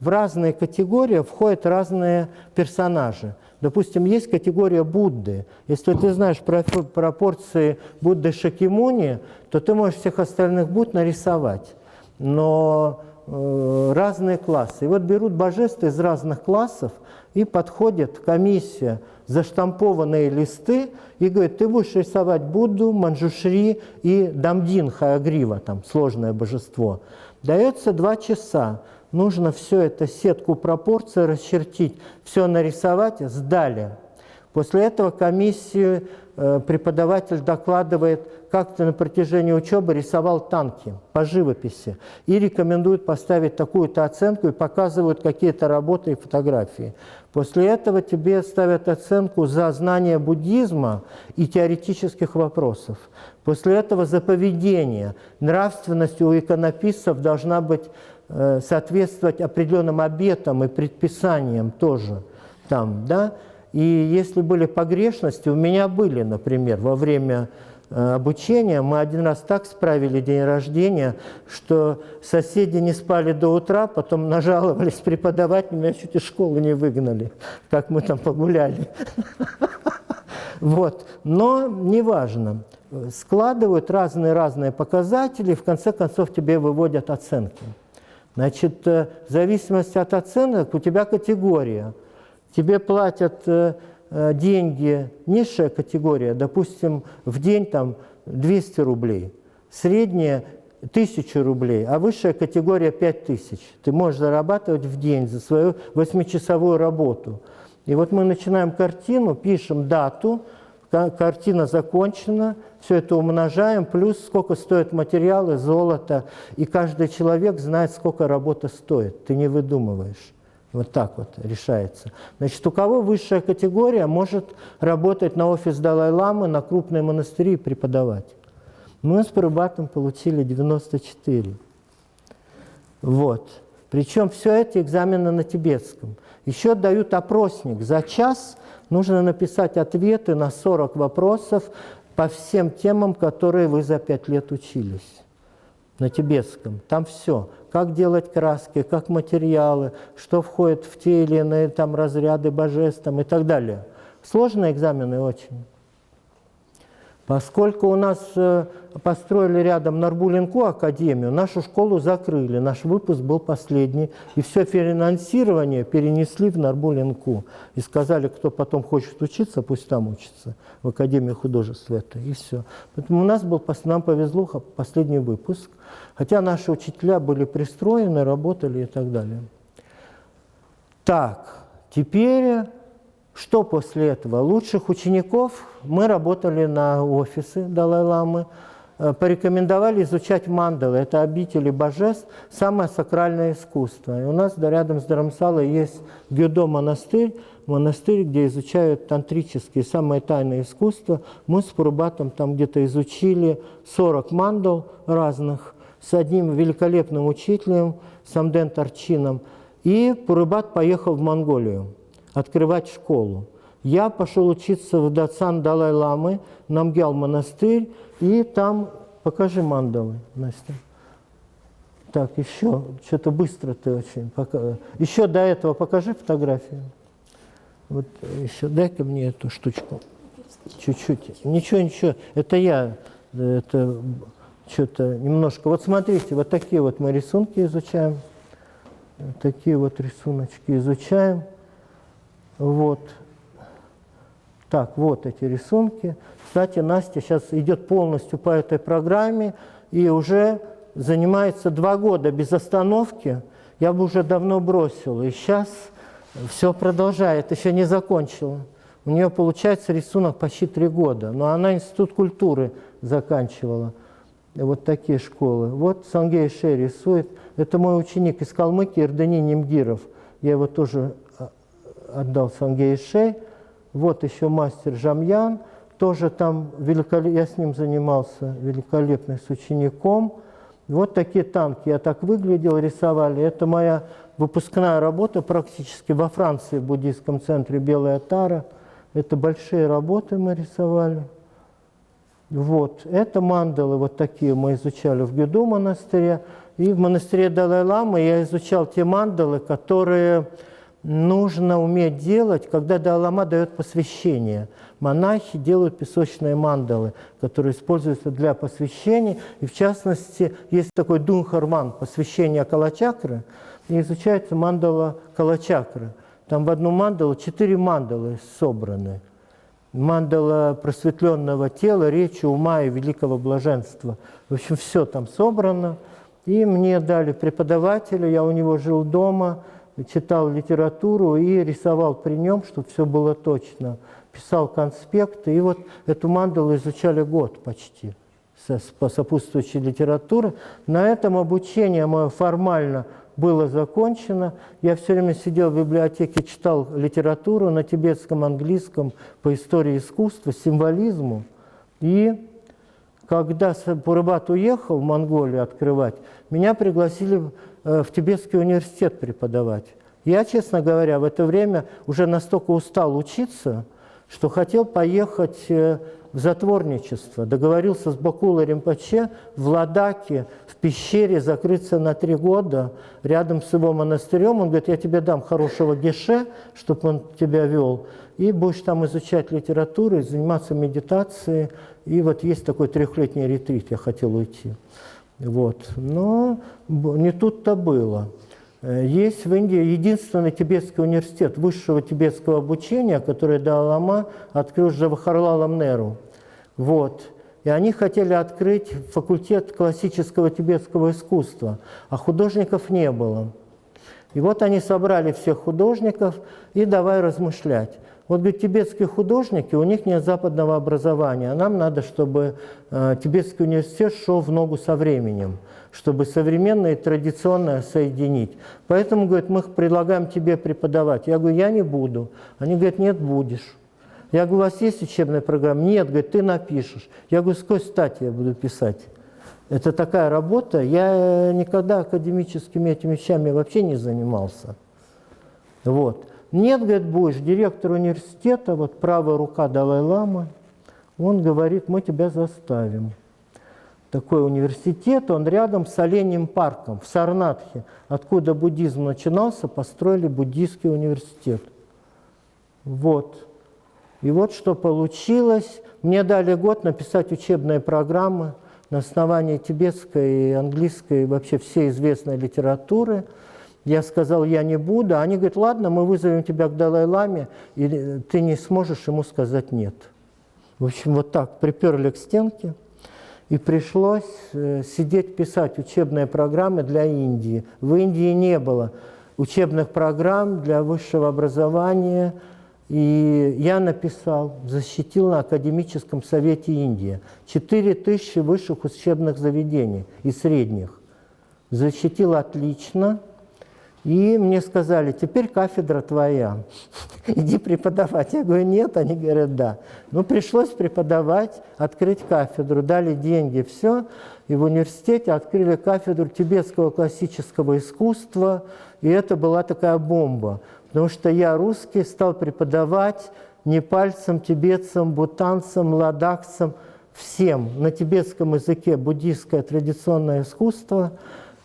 в разные категории входят разные персонажи. Допустим, есть категория Будды. Если ты знаешь пропорции Будды Шакьямуни, то ты можешь всех остальных Будд нарисовать. Но разные классы. И вот берут божеств из разных классов, и подходит комиссия, заштампованные листы, и говорит, ты будешь рисовать Будду, Манджушри и Дамдин Хаягрива, там сложное божество. Дается 2 часа. Нужно все это, сетку пропорций расчертить, все нарисовать, сдали. После этого комиссию преподаватель докладывает, как ты на протяжении учебы рисовал танки по живописи. И рекомендует поставить такую-то оценку и показывают какие-то работы и фотографии. После этого тебе ставят оценку за знание буддизма и теоретических вопросов. После этого за поведение. Нравственность у иконописцев должна быть соответствовать определенным обетам и предписаниям тоже там, да. И если были погрешности, у меня были, например, во время обучения, мы один раз так справили день рождения, что соседи не спали до утра, потом нажаловались преподавателям, меня чуть из школы не выгнали, как мы там погуляли. Вот. Но неважно. Складывают разные показатели, и в конце концов тебе выводят оценки. Значит, в зависимости от оценок у тебя категория. Тебе платят деньги, низшая категория, допустим, в день там 200 рублей, средняя 1000 рублей, а высшая категория 5000. Ты можешь зарабатывать в день за свою 8-часовую работу. И вот мы начинаем картину, пишем дату, картина закончена, все это умножаем, плюс сколько стоят материалы, золото, и каждый человек знает, сколько работа стоит. Ты не выдумываешь. Вот так вот решается. Значит, у кого высшая категория может работать на офис Далай-ламы, на крупные монастыри и преподавать. Мы с Парубатом получили 94. Вот. Причем все эти экзамены на тибетском. Еще дают опросник. За час нужно написать ответы на 40 вопросов по всем темам, которые вы за 5 лет учились. На тибетском. Там все. Как делать краски, как материалы, что входит в те или иные там разряды божеств там, и так далее. Сложные экзамены очень. Поскольку у нас построили рядом Нарбулинку академию, нашу школу закрыли, наш выпуск был последний, и все финансирование перенесли в Нарбулинку. И сказали, кто потом хочет учиться, пусть там учится, в Академии художеств это, и все. Поэтому у нас был, нам повезло, последний выпуск, хотя наши учителя были пристроены, работали и так далее. Так, теперь... Что после этого? Лучших учеников мы работали на офисы Далай-ламы, порекомендовали изучать мандалы. Это обители божеств, самое сакральное искусство. И у нас рядом с Dharamsala есть Гёдо монастырь, где изучают тантрические, самые тайные искусства. Мы с Парубатом там где-то изучили 40 мандал разных с одним великолепным учителем, Самден Тарчином. И Парубат поехал в Монголию открывать школу. Я пошел учиться в Датсан Далай-ламы, Намгял монастырь, и там... Покажи мандалы, Настя. Так, еще, что-то быстро ты очень... Еще до этого покажи фотографию. Вот еще, дай-ка мне эту штучку. Чуть-чуть. Ничего. Это я. Это что-то немножко. Вот смотрите, вот такие вот мы рисунки изучаем. Такие вот рисуночки изучаем. Вот. Так, вот эти рисунки. Кстати, Настя сейчас идет полностью по этой программе и уже занимается 2 года без остановки. Я бы уже давно бросил. И сейчас все продолжает, еще не закончила. У нее получается рисунок почти 3 года. Но она институт культуры заканчивала. Вот такие школы. Вот Сангей Шей рисует. Это мой ученик из Калмыкии, Эрдени Немгиров. Я его тоже отдал Сангей Шей. Вот еще мастер Жамьян. Тоже там я с ним занимался, великолепный с учеником. Вот такие танки. Я так выглядел, рисовали. Это моя выпускная работа практически во Франции, в буддийском центре Белая Тара. Это большие работы мы рисовали. Вот. Это мандалы, вот такие мы изучали в Гюду монастыре. И в монастыре Далай-ламы я изучал те мандалы, которые нужно уметь делать, когда Далай-лама дает посвящение. Монахи делают песочные мандалы, которые используются для посвящения. И в частности, есть такой Дунхарман, посвящение Калачакры, и изучается мандала Калачакры. Там в одну мандалу 4 мандалы собраны. Мандала просветленного тела, речи, ума и великого блаженства. В общем, все там собрано. И мне дали преподавателя, я у него жил дома, читал литературу и рисовал при нем, чтобы все было точно. Писал конспекты. И вот эту мандалу изучали год почти по сопутствующей литературе. На этом обучение мое формально было закончено. Я все время сидел в библиотеке, читал литературу на тибетском, английском по истории искусства, символизму. И когда Пурабат уехал в Монголию открывать, меня пригласили в Тибетский университет преподавать. Я, честно говоря, в это время уже настолько устал учиться, что хотел поехать в затворничество. Договорился с Бакулой Римпоче в Ладаке, в пещере, закрыться на 3 года рядом с его монастырем. Он говорит, я тебе дам хорошего геше, чтобы он тебя вел, и будешь там изучать литературу, заниматься медитацией. И вот есть такой 3-летний ретрит, я хотел уйти. Вот. Но не тут-то было. Есть в Индии единственный тибетский университет высшего тибетского обучения, который Далай-лама открыл Джавахарлалом Неру. Вот. И они хотели открыть факультет классического тибетского искусства, а художников не было. И вот они собрали всех художников и давай размышлять. Вот, говорит, тибетские художники, у них нет западного образования, а нам надо, чтобы Тибетский университет шел в ногу со временем, чтобы современное и традиционное соединить. Поэтому, говорит, мы предлагаем тебе преподавать. Я говорю, я не буду. Они говорят, нет, будешь. Я говорю, у вас есть учебная программа? Нет, говорит, ты напишешь. Я говорю, сквозь стать я буду писать. Это такая работа. Я никогда академическими этими вещами вообще не занимался. Вот. Нет, говорит, будешь. Директор университета, вот правая рука Далай-ламы, он говорит, мы тебя заставим. Такой университет, он рядом с Оленьим парком, в Сарнатхе, откуда буддизм начинался, построили буддийский университет. Вот. И вот что получилось. Мне дали год написать учебные программы на основании тибетской и английской, и вообще всей известной литературы. Я сказал, я не буду. Они говорят, ладно, мы вызовем тебя к Далай-ламе, и ты не сможешь ему сказать нет. В общем, вот так приперли к стенке. И пришлось сидеть писать учебные программы для Индии. В Индии не было учебных программ для высшего образования. И я написал, защитил на Академическом совете Индии 4000 высших учебных заведений и средних. Защитил отлично. И мне сказали, теперь кафедра твоя, иди преподавать. Я говорю, нет, они говорят, да. Ну, пришлось преподавать, открыть кафедру, дали деньги, все. И в университете открыли кафедру тибетского классического искусства, и это была такая бомба. Потому что я, русский, стал преподавать непальцам, тибетцам, бутанцам, ладакцам, всем на тибетском языке буддийское традиционное искусство.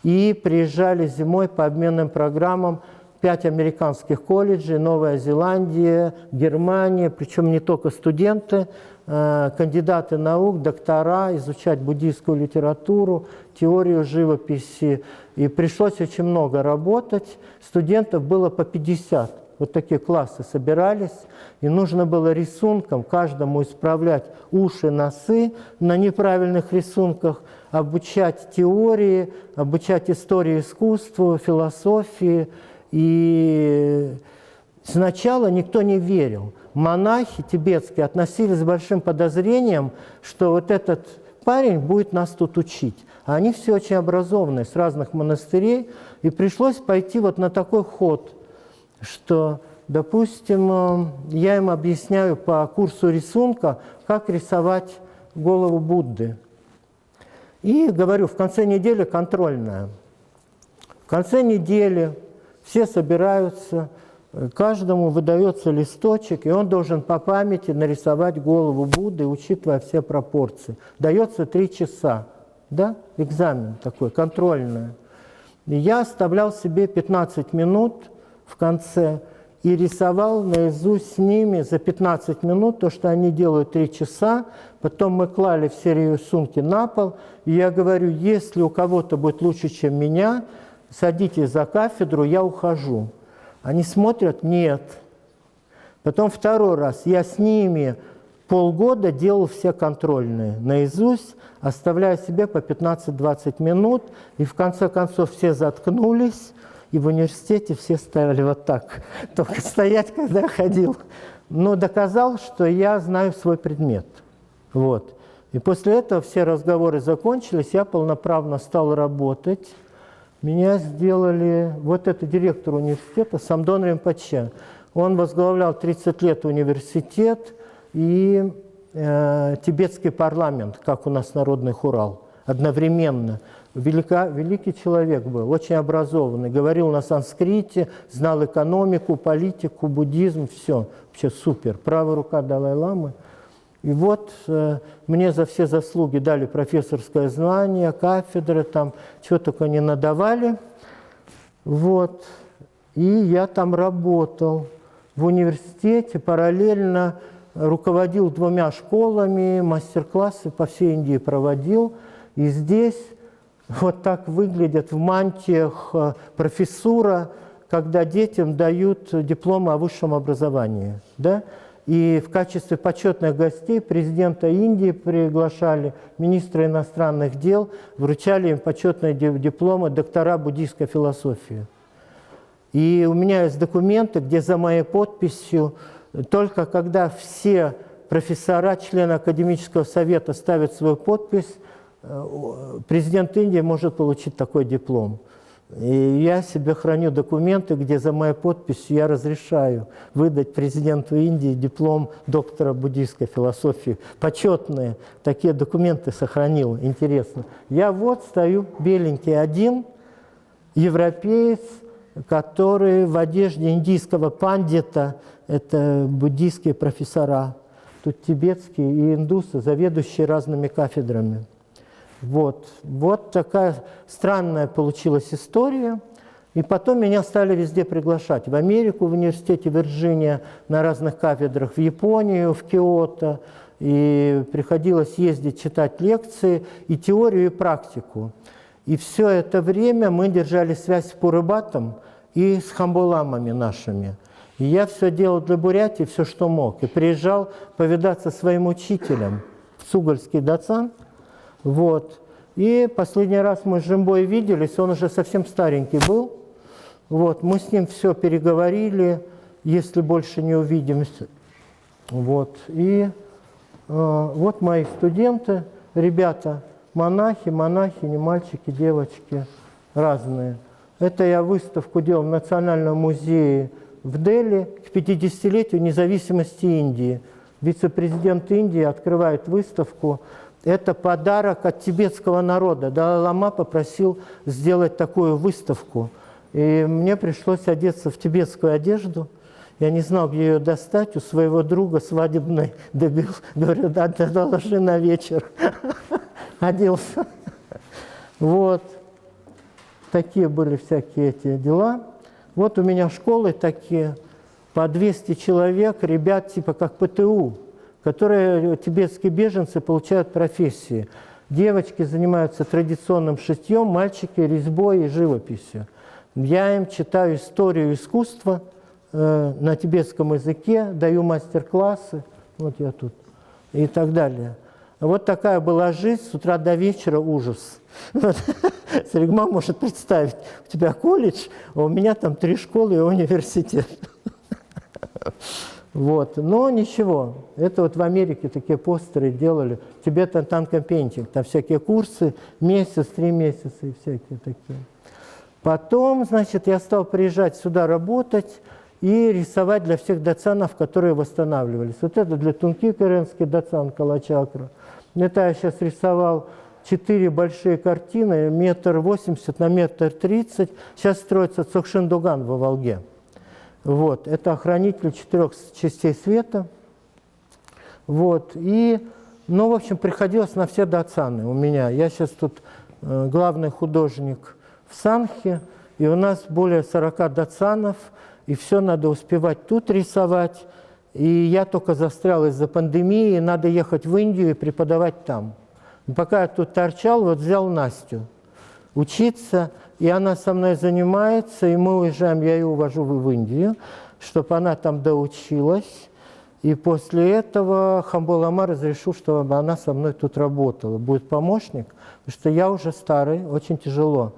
И приезжали зимой по обменным программам 5 американских колледжей, Новая Зеландия, Германия, причем не только студенты, кандидаты наук, доктора, изучать буддийскую литературу, теорию живописи. И пришлось очень много работать. Студентов было по 50. Вот такие классы собирались. И нужно было рисунком каждому исправлять уши, носы на неправильных рисунках, обучать теории, обучать истории искусства, философии. И сначала никто не верил. Монахи тибетские относились с большим подозрением, что вот этот парень будет нас тут учить. А они все очень образованные, с разных монастырей. И пришлось пойти вот на такой ход, что, допустим, я им объясняю по курсу рисунка, как рисовать голову Будды. И говорю, в конце недели контрольная. В конце недели все собираются, каждому выдается листочек, и он должен по памяти нарисовать голову Будды, учитывая все пропорции. Дается 3 часа, да? Экзамен такой, контрольный. И я оставлял себе 15 минут в конце и рисовал наизусть с ними за 15 минут то, что они делают 3 часа. Потом мы клали все рисунки на пол, и я говорю, если у кого-то будет лучше, чем меня, садитесь за кафедру, я ухожу. Они смотрят, нет. Потом второй раз я с ними полгода делал все контрольные наизусть, оставляя себе по 15-20 минут, и в конце концов все заткнулись, и в университете все стояли вот так, только стоять, когда я ходил. Но доказал, что я знаю свой предмет. Вот. И после этого все разговоры закончились, я полноправно стал работать. Меня сделали, вот это директор университета, Самдон Ринпоче. Он возглавлял 30 лет университет и тибетский парламент, как у нас Народный Хурал, одновременно. Великий человек был, очень образованный, говорил на санскрите, знал экономику, политику, буддизм, все. Вообще супер. Правая рука Далай-ламы. И вот мне за все заслуги дали профессорское звание, кафедры, там, чего только не надавали. Вот. И я там работал в университете, параллельно руководил 2 школами, мастер-классы по всей Индии проводил. И здесь вот так выглядят в мантиях профессура, когда детям дают дипломы о высшем образовании. Да? И в качестве почетных гостей президента Индии приглашали, министра иностранных дел, вручали им почетные дипломы доктора буддийской философии. И у меня есть документы, где за моей подписью, только когда все профессора, члены академического совета ставят свою подпись, президент Индии может получить такой диплом. И я себе храню документы, где за моей подписью я разрешаю выдать президенту Индии диплом доктора буддийской философии. Почетные такие документы сохранил, интересно. Я вот стою беленький один, европеец, который в одежде индийского пандита, это буддийские профессора, тут тибетские и индусы, заведующие разными кафедрами. Вот такая странная получилась история. И потом меня стали везде приглашать. В Америку, в университете Вирджиния, на разных кафедрах, в Японию, в Киото. И приходилось ездить, читать лекции, и теорию, и практику. И все это время мы держали связь с Пурыбатом и с хамболамами нашими. И я все делал для Бурятии, все, что мог. И приезжал повидаться со своим учителем, Цугальский Дацан. Вот. И последний раз мы с Жимбой виделись, он уже совсем старенький был. Вот. Мы с ним все переговорили, если больше не увидимся. Вот. И вот мои студенты, ребята, монахини, мальчики, девочки, разные. Это я выставку делал в Национальном музее в Дели к 50-летию независимости Индии. Вице-президент Индии открывает выставку. Это подарок от тибетского народа. Далай-лама попросил сделать такую выставку. И мне пришлось одеться в тибетскую одежду. Я не знал, где ее достать. У своего друга свадебной добил. Говорю, да, доложи на вечер. Оделся. Вот. Такие были всякие эти дела. Вот у меня школы такие, по 200 человек, ребят типа как ПТУ, которые тибетские беженцы получают профессии. Девочки занимаются традиционным шитьем, мальчики резьбой и живописью. Я им читаю историю искусства на тибетском языке, даю мастер-классы, вот я тут, и так далее. Вот такая была жизнь, с утра до вечера ужас. Вот. Саригма может представить, у тебя колледж, а у меня там 3 школы и университет. Вот. Но ничего, это вот в Америке такие постеры делали, Tibetan Tanka Painting, там всякие курсы, месяц, 3 месяца и всякие такие. Потом, значит, я стал приезжать сюда работать и рисовать для всех дацанов, которые восстанавливались. Вот это для Тунки Каренский дацан Калачакра. Это я сейчас рисовал 4 большие картины, 1,80 на 1,30 м. Сейчас строится Цокшин-Дуган во Волге. Вот. Это охранитель 4 частей света. Вот. И, ну, в общем, приходилось на все дацаны у меня. Я сейчас тут главный художник в Санхе, и у нас более 40 дацанов, и все надо успевать тут рисовать. И я только застрял из-за пандемии, надо ехать в Индию и преподавать там. И пока я тут торчал, вот взял Настю учиться, и она со мной занимается, и мы уезжаем, я ее увожу в Индию, чтобы она там доучилась. И после этого Хамбол Ама разрешил, чтобы она со мной тут работала. Будет помощник, потому что я уже старый, очень тяжело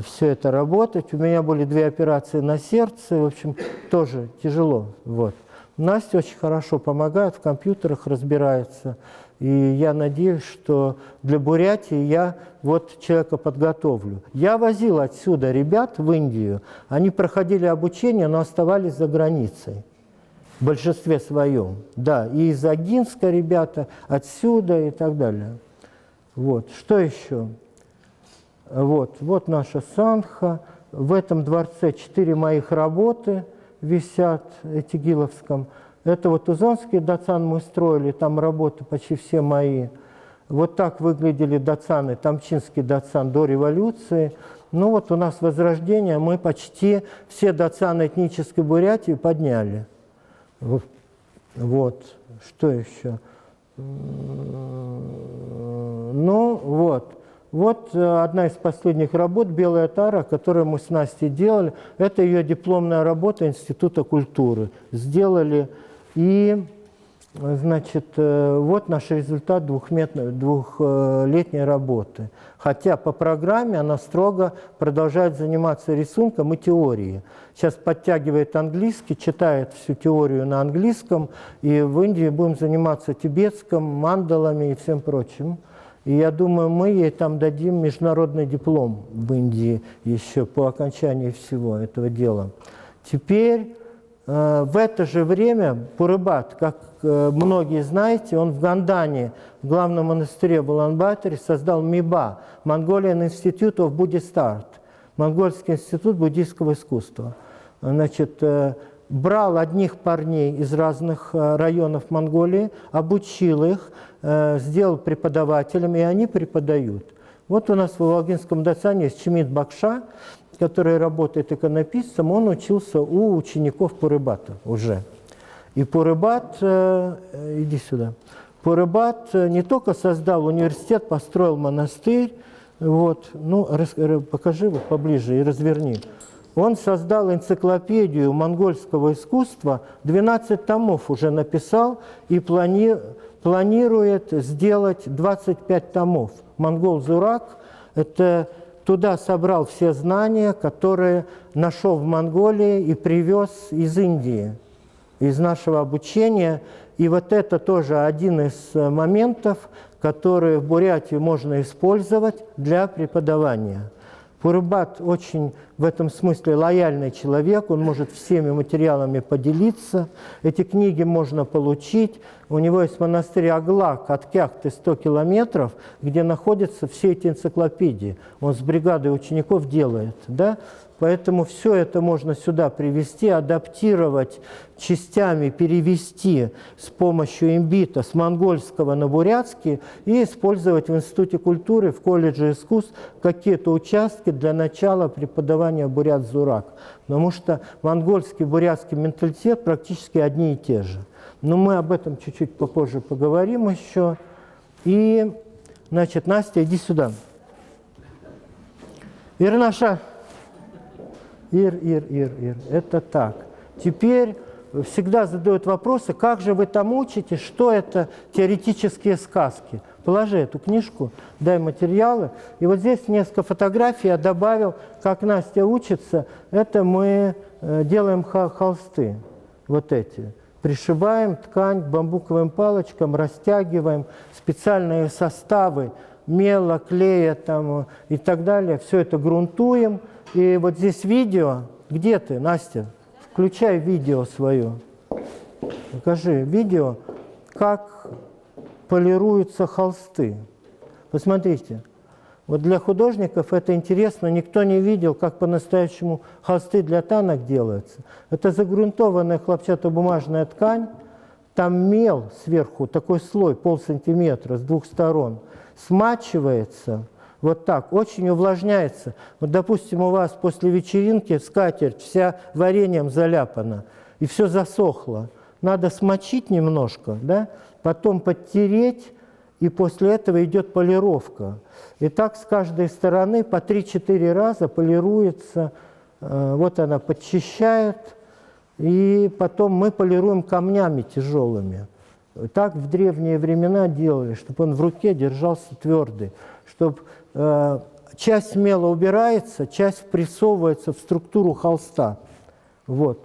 все это работать. У меня были 2 операции на сердце, в общем, тоже тяжело. Вот. Настя очень хорошо помогает, в компьютерах разбирается. И я надеюсь, что для Бурятии я вот человека подготовлю. Я возил отсюда ребят в Индию, они проходили обучение, но оставались за границей. В большинстве своем. Да, и из Агинска ребята, отсюда и так далее. Вот. Что еще? Вот наша Санха. В этом дворце 4 моих работы висят, Этигиловском. Это вот Узонский дацан мы строили, там работы почти все мои. Вот так выглядели дацаны, Тамчинский дацан до революции. Ну вот у нас возрождение, мы почти все дацаны этнической Бурятии подняли. Вот, что еще? Ну вот. Вот одна из последних работ «Белая тара», которую мы с Настей делали. Это ее дипломная работа Института культуры. Сделали, и, значит, вот наш результат двухлетней работы. Хотя по программе она строго продолжает заниматься рисунком и теорией. Сейчас подтягивает английский, читает всю теорию на английском, и в Индии будем заниматься тибетским, мандалами и всем прочим. И я думаю, мы ей там дадим международный диплом в Индии еще по окончании всего этого дела. Теперь в это же время Пурыбат, как многие знаете, он в Гандане, в главном монастыре в Улан-Баторе, создал МИБА, Mongolian Institute of Buddhist Art, Монгольский институт буддийского искусства. Значит, брал одних парней из разных районов Монголии, обучил их, сделал преподавателями, и они преподают. Вот у нас в Волгинском дацане есть Чимит Бакша, который работает иконописцем, он учился у учеников Пурыбата уже. И Пурыбат, иди сюда, Пурыбат не только создал университет, построил монастырь, вот, ну, покажи вот поближе и разверни. Он создал энциклопедию монгольского искусства, 12 томов уже написал и планирует сделать 25 томов. Монгол-Зурак – это туда собрал все знания, которые нашел в Монголии и привез из Индии, из нашего обучения. И вот это тоже один из моментов, которые в Бурятии можно использовать для преподавания. Пурыбат очень в этом смысле лояльный человек, он может всеми материалами поделиться. Эти книги можно получить. У него есть монастырь Аглак от Кяхты 100 километров, где находятся все эти энциклопедии. Он с бригадой учеников делает. Да? Поэтому все это можно сюда привезти, адаптировать частями, перевести с помощью имбита с монгольского на бурятский и использовать в Институте культуры, в колледже искусств какие-то участки только для начала преподавания бурят-зурак, потому что монгольский, бурятский менталитет практически одни и те же. Но мы об этом чуть-чуть попозже поговорим еще. И, значит, Настя, иди сюда. Ирнаша. Ир. Это так. Теперь всегда задают вопросы, как же вы там учите, что это теоретические сказки. Положи эту книжку, дай материалы. И вот здесь несколько фотографий я добавил, как Настя учится. Это мы делаем холсты, вот эти. Пришиваем ткань к бамбуковым палочкам, растягиваем специальные составы мела, клея там, и так далее. Все это грунтуем. И вот здесь видео. Где ты, Настя? Включай видео свое. Покажи видео, как полируются холсты. Посмотрите. Вот для художников это интересно. Никто не видел, как по-настоящему холсты для танок делаются. Это загрунтованная хлопчатобумажная ткань. Там мел сверху, такой слой, полсантиметра с двух сторон. Смачивается. Вот так, очень увлажняется. Вот, допустим, у вас после вечеринки скатерть вся вареньем заляпана, и все засохло. Надо смочить немножко, да? Потом подтереть, и после этого идет полировка. И так с каждой стороны по 3-4 раза полируется. Вот она подчищает, и потом мы полируем камнями тяжелыми. Так в древние времена делали, чтобы он в руке держался твердый, чтобы часть мела убирается, часть впрессовывается в структуру холста. Вот.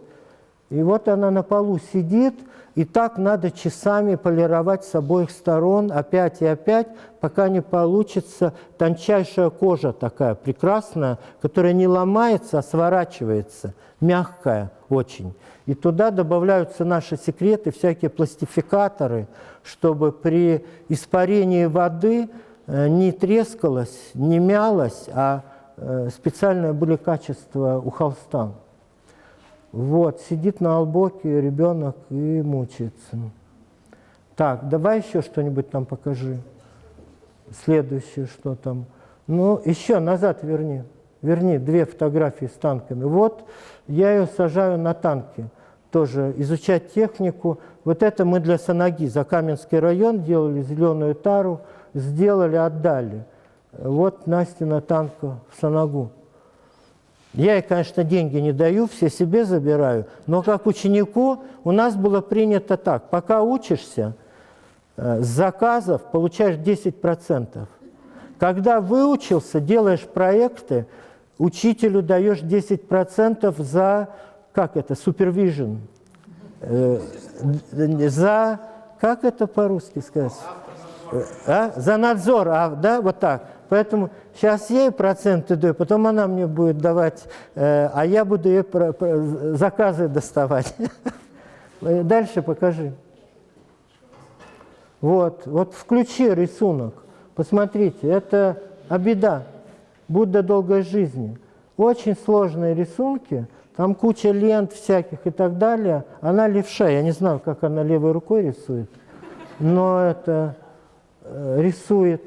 И вот она на полу сидит, и так надо часами полировать с обоих сторон, опять и опять, пока не получится тончайшая кожа такая прекрасная, которая не ломается, а сворачивается, мягкая очень. И туда добавляются наши секреты, всякие пластификаторы, чтобы при испарении воды не трескалось, не мялось, а специальные были качества у холста. Вот, сидит на албоке ребенок и мучается. Так, давай еще что-нибудь там покажи. Следующее, что там. Ну, еще назад верни. Верни 2 фотографии с танками. Вот, я ее сажаю на танки. Тоже изучать технику. Вот это мы для Санаги, Закаменский район, делали зеленую тару. Сделали, отдали. Вот Настина танка в Санагу. Я ей, конечно, деньги не даю, все себе забираю, но как ученику у нас было принято так. Пока учишься, с заказов получаешь 10%. Когда выучился, делаешь проекты, учителю даешь 10% за, как это, супервижн. За, как это по-русски сказать? За надзор, да, вот так. Поэтому сейчас ей проценты даю, потом она мне будет давать, а я буду ей заказы доставать. Дальше покажи. Вот включи рисунок. Посмотрите, это Абида, Будда долгой жизни. Очень сложные рисунки, там куча лент всяких и так далее. Она левша, я не знаю, как она левой рукой рисует, но это... рисует.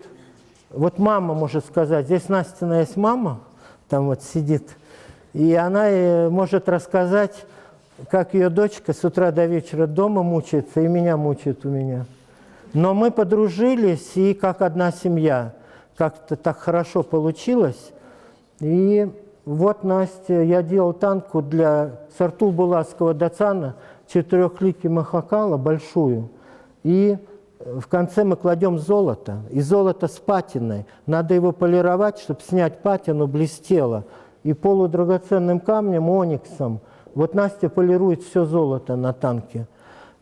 Вот мама может сказать, здесь Настина есть мама, там вот сидит, и она может рассказать, как ее дочка с утра до вечера дома мучается, и меня мучает у меня. Но мы подружились, и как одна семья. Как-то так хорошо получилось. И вот, Настя, я делал танку для Сартул-Булатского дацана, 4-ликий махакала, большую, и в конце мы кладем золото, и золото с патиной. Надо его полировать, чтобы снять патину, блестело. И полудрагоценным камнем, ониксом. Вот Настя полирует все золото на танке.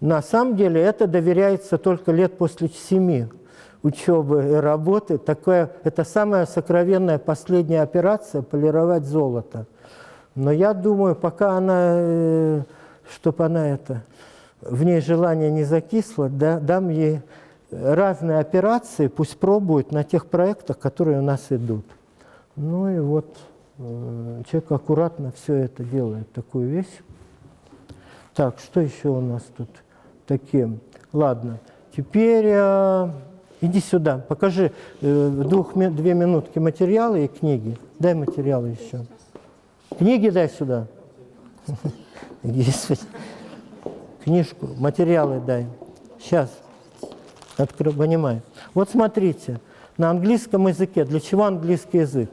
На самом деле это доверяется только лет после 7 учебы и работы. Это самая сокровенная последняя операция – полировать золото. Но я думаю, пока она, чтобы она это... в ней желание не закисло, дам ей разные операции, пусть пробует на тех проектах, которые у нас идут. Ну и вот человек аккуратно все это делает, такую вещь. Так, что еще у нас тут такие? Ладно, теперь Иди сюда, покажи 2 минутки материалы и книги. Дай материалы еще. Книги дай сюда. Книжку, материалы дай. Сейчас. Понимаю. Вот смотрите, на английском языке. Для чего английский язык?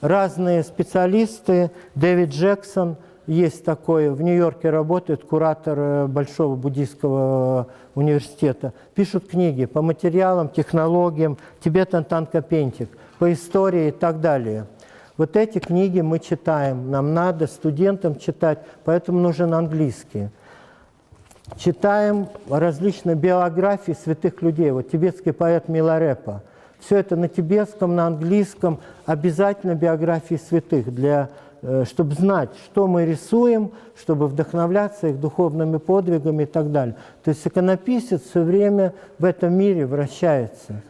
Разные специалисты, Дэвид Джексон, есть такой, в Нью-Йорке работает, куратор Большого буддийского университета. Пишут книги по материалам, технологиям, Tibetan Tanka Painting, по истории и так далее. Вот эти книги мы читаем, нам надо студентам читать, поэтому нужен английский. Читаем различные биографии святых людей. Вот тибетский поэт Миларепа. Все это на тибетском, на английском, обязательно биографии святых, чтобы знать, что мы рисуем, чтобы вдохновляться их духовными подвигами и так далее. То есть иконописец все время в этом мире вращается.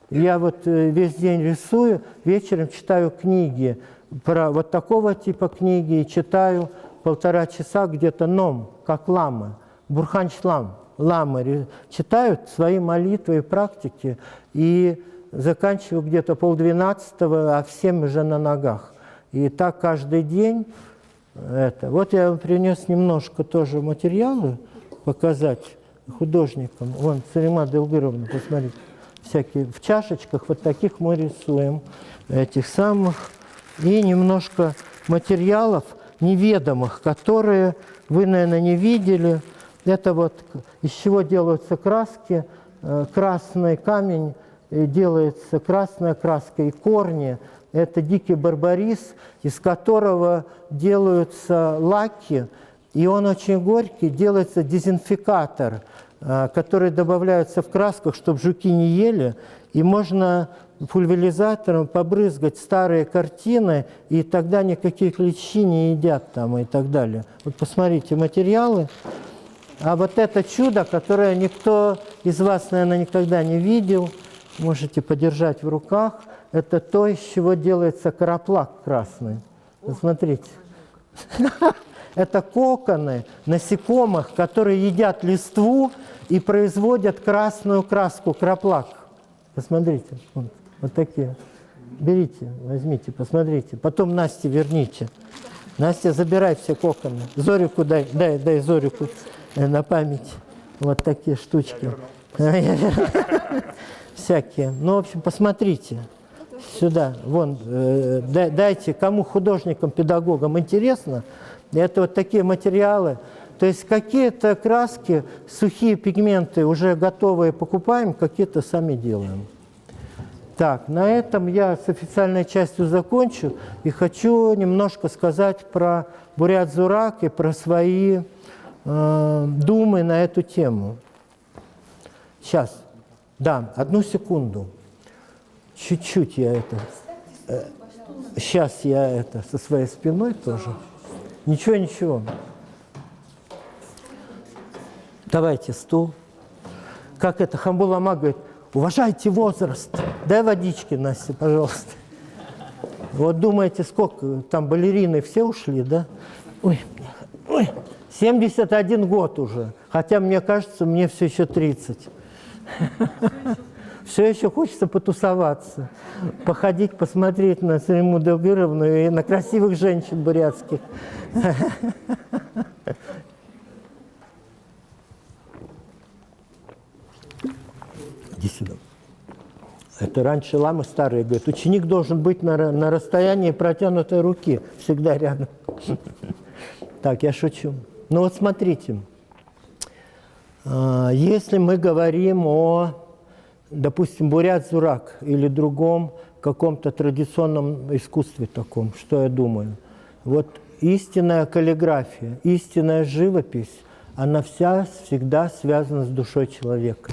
Я вот весь день рисую, вечером читаю книги про вот такого типа книги, и читаю 1,5 часа где-то ном, как лама, Бурханчлам, ламы читают свои молитвы и практики, и заканчиваю где-то 11:30, а в 7 уже на ногах. И так каждый день. Вот я вам принес немножко тоже материалы показать художникам. Вон, Царима Делгыровна, посмотрите. Всякие в чашечках вот таких мы рисуем, этих самых. И немножко материалов неведомых, которые вы, наверное, не видели. Это вот из чего делаются краски. Красный камень делается, красная краска и корни. Это дикий барбарис, из которого делаются лаки, и он очень горький, делается дезинфикатор, который добавляется в красках, чтобы жуки не ели, и можно пульверизатором побрызгать старые картины, и тогда никаких клещи не едят там и так далее. Вот посмотрите материалы. А вот это чудо, которое никто из вас, наверное, никогда не видел, можете подержать в руках, это то, из чего делается караплак красный. Посмотрите. Это коконы насекомых, которые едят листву и производят красную краску, краплак. Посмотрите, вот такие. Берите, возьмите, посмотрите. Потом Насте верните. Настя, забирай все коконы. Зорику дай Зорику на память. Вот такие штучки. Всякие. Ну, в общем, посмотрите. Сюда, вон, дайте, кому художникам, педагогам интересно, это вот такие материалы. То есть какие-то краски, сухие пигменты уже готовые покупаем, какие-то сами делаем. Так, на этом я с официальной частью закончу и хочу немножко сказать про Бурят-Зурак и про свои думы на эту тему. Сейчас, да, 1 секунду. Чуть-чуть я это... Сейчас я это со своей спиной тоже. Ничего. Давайте стул. Как это Хамбулама говорит, уважайте возраст. Дай водички, Настя, пожалуйста. Вот думаете, сколько там балерины все ушли, да? Ой, 71 год уже. Хотя, мне кажется, мне все еще 30. Все еще хочется потусоваться, походить, посмотреть на Цариму Делгыровну и на красивых женщин бурятских. Иди сюда. Это раньше ламы старые говорят, ученик должен быть на расстоянии протянутой руки, всегда рядом. Так, я шучу. Ну вот смотрите, если мы говорим о, допустим, Бурят-Зурак или другом каком-то традиционном искусстве таком, что я думаю, вот истинная каллиграфия, истинная живопись, она всегда связана с душой человека.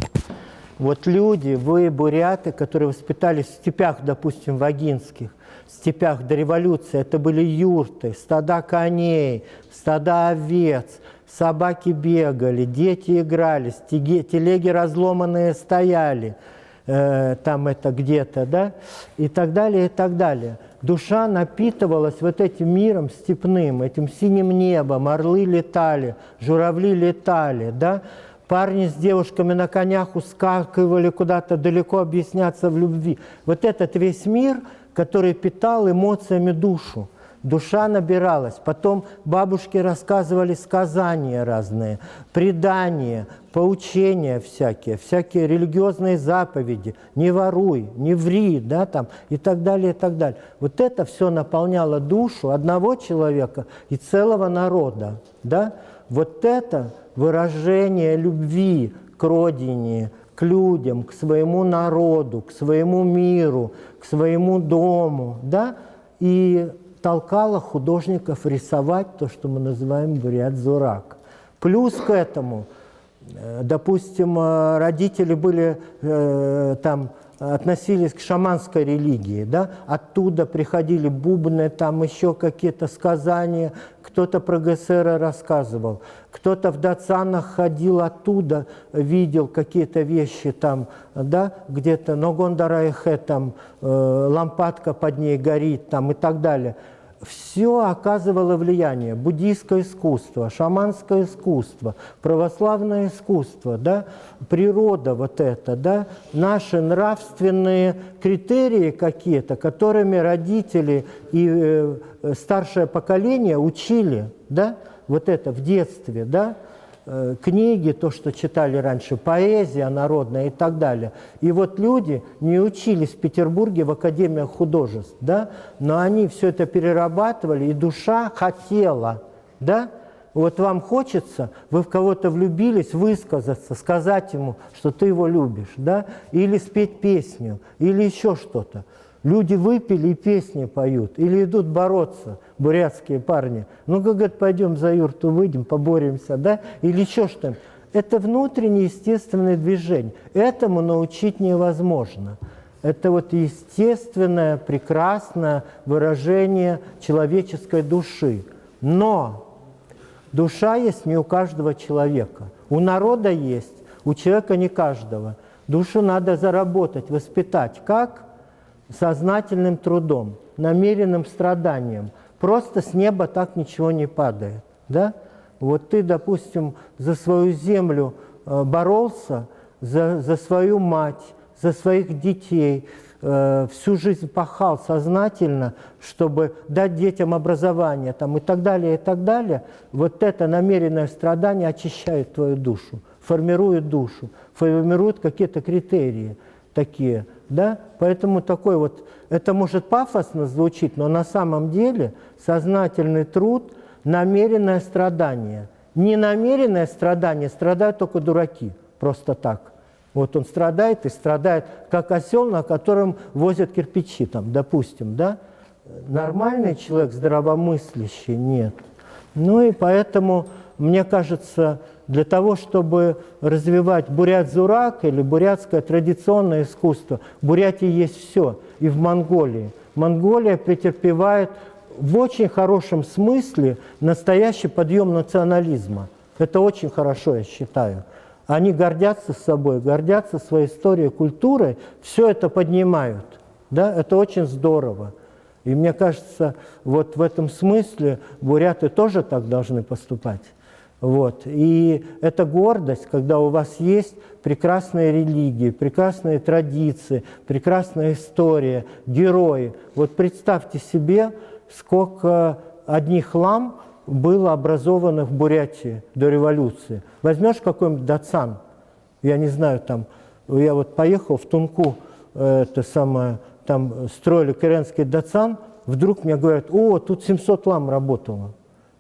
Вот люди, вы, буряты, которые воспитались в степях, допустим, вагинских, в степях до революции, это были юрты, стада коней, стада овец, собаки бегали, дети игрались, телеги разломанные стояли, там это где-то, да, и так далее, и так далее. Душа напитывалась вот этим миром степным, этим синим небом, орлы летали, журавли летали, да. парни с девушками на конях ускакивали куда-то далеко объясняться в любви. Вот этот весь мир, который питал эмоциями душу. Душа набиралась. Потом бабушки рассказывали сказания разные, предания, поучения всякие религиозные заповеди. Не воруй, не ври, да, там, и так далее, и так далее. Вот это все наполняло душу одного человека и целого народа. Да? Вот это выражение любви к родине, к людям, к своему народу, к своему миру, к своему дому. Да? И толкало художников рисовать то, что мы называем бурят-зурак. Плюс к этому, допустим, родители были там, относились к шаманской религии, да? Оттуда приходили бубны, там еще какие-то сказания, кто-то про ГСР рассказывал, кто-то в Дацанах ходил оттуда, видел какие-то вещи там, да, где-то Ногондарайхе, там лампадка под ней горит, там и так далее. Все оказывало влияние. Буддийское искусство, шаманское искусство, православное искусство, да, природа вот это, да, наши нравственные критерии какие-то, которыми родители и старшее поколение учили, да, вот это в детстве, да, книги, то, что читали раньше, поэзия народная и так далее. И вот люди не учились в Петербурге в Академиях художеств, да, но они все это перерабатывали, и душа хотела, да. Вот вам хочется, вы в кого-то влюбились, высказаться, сказать ему, что ты его любишь, да, или спеть песню, или еще что-то. Люди выпили и песни поют, или идут бороться, бурятские парни. Ну-ка, говорят, пойдем за юрту выйдем, поборемся, да, или еще что-нибудь. Это внутреннее естественное движение. Этому научить невозможно. Это вот естественное, прекрасное выражение человеческой души. Но душа есть не у каждого человека. У народа есть, у человека не каждого. Душу надо заработать, воспитать. Как? Сознательным трудом, намеренным страданием. Просто с неба так ничего не падает. Да? Вот ты, допустим, за свою землю боролся, за свою мать, за своих детей, всю жизнь пахал сознательно, чтобы дать детям образование там, и так далее, и так далее. Вот это намеренное страдание очищает твою душу, формирует душу, формирует какие-то критерии такие. Да? Поэтому такой вот, это может пафосно звучить, но на самом деле сознательный труд, намеренное страдание. Ненамеренное страдание страдают только дураки, просто так. Вот он страдает и страдает, как осел, на котором возят кирпичи, там, допустим, да? Нормальный человек, здравомыслящий, нет. Ну и поэтому, мне кажется, для того, чтобы развивать бурят-зурак или бурятское традиционное искусство, в Бурятии есть все, и в Монголии. Монголия претерпевает в очень хорошем смысле настоящий подъем национализма. Это очень хорошо, я считаю. Они гордятся собой, гордятся своей историей, культурой, все это поднимают. Да? Это очень здорово. И мне кажется, вот в этом смысле буряты тоже так должны поступать. Вот. И это гордость, когда у вас есть прекрасные религии, прекрасные традиции, прекрасная история, герои. Вот представьте себе, сколько одних лам было образовано в Бурятии до революции. Возьмешь какой-нибудь Дацан, я не знаю, там, я вот поехал в Тунку, это самое, там строили Керенский Дацан, вдруг мне говорят, о, тут 700 лам работало.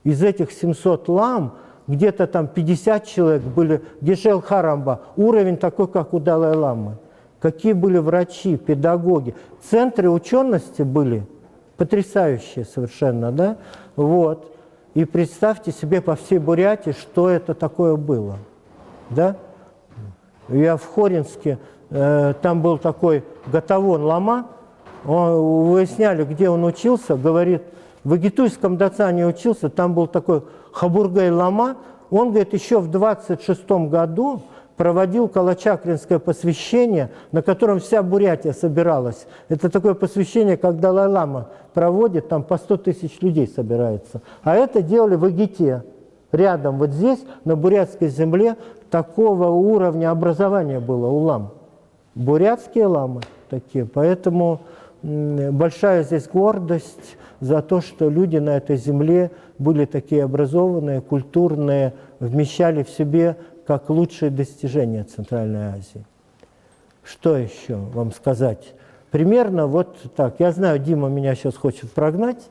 Из этих 700 лам где-то там 50 человек были, Гешел Харамба, уровень такой, как у Далай-ламы. Какие были врачи, педагоги. Центры учености были потрясающие совершенно, да? Вот. И представьте себе по всей Бурятии, что это такое было, да? Я в Хоринске, там был такой Гатавон Лама, выясняли, где он учился, говорит, в Игитуйском Дацане учился, там был такой Хабургай Лама, он, говорит, еще в 26-м году проводил калачакринское посвящение, на котором вся Бурятия собиралась. Это такое посвящение, как Далай-лама проводит, там по 100 тысяч людей собирается. А это делали в Игите. Рядом, вот здесь, на бурятской земле, такого уровня образования было у лам. Бурятские ламы такие. Поэтому большая здесь гордость за то, что люди на этой земле были такие образованные, культурные, вмещали в себе как лучшие достижения Центральной Азии. Что еще вам сказать? Примерно вот так. Я знаю, Дима меня сейчас хочет прогнать.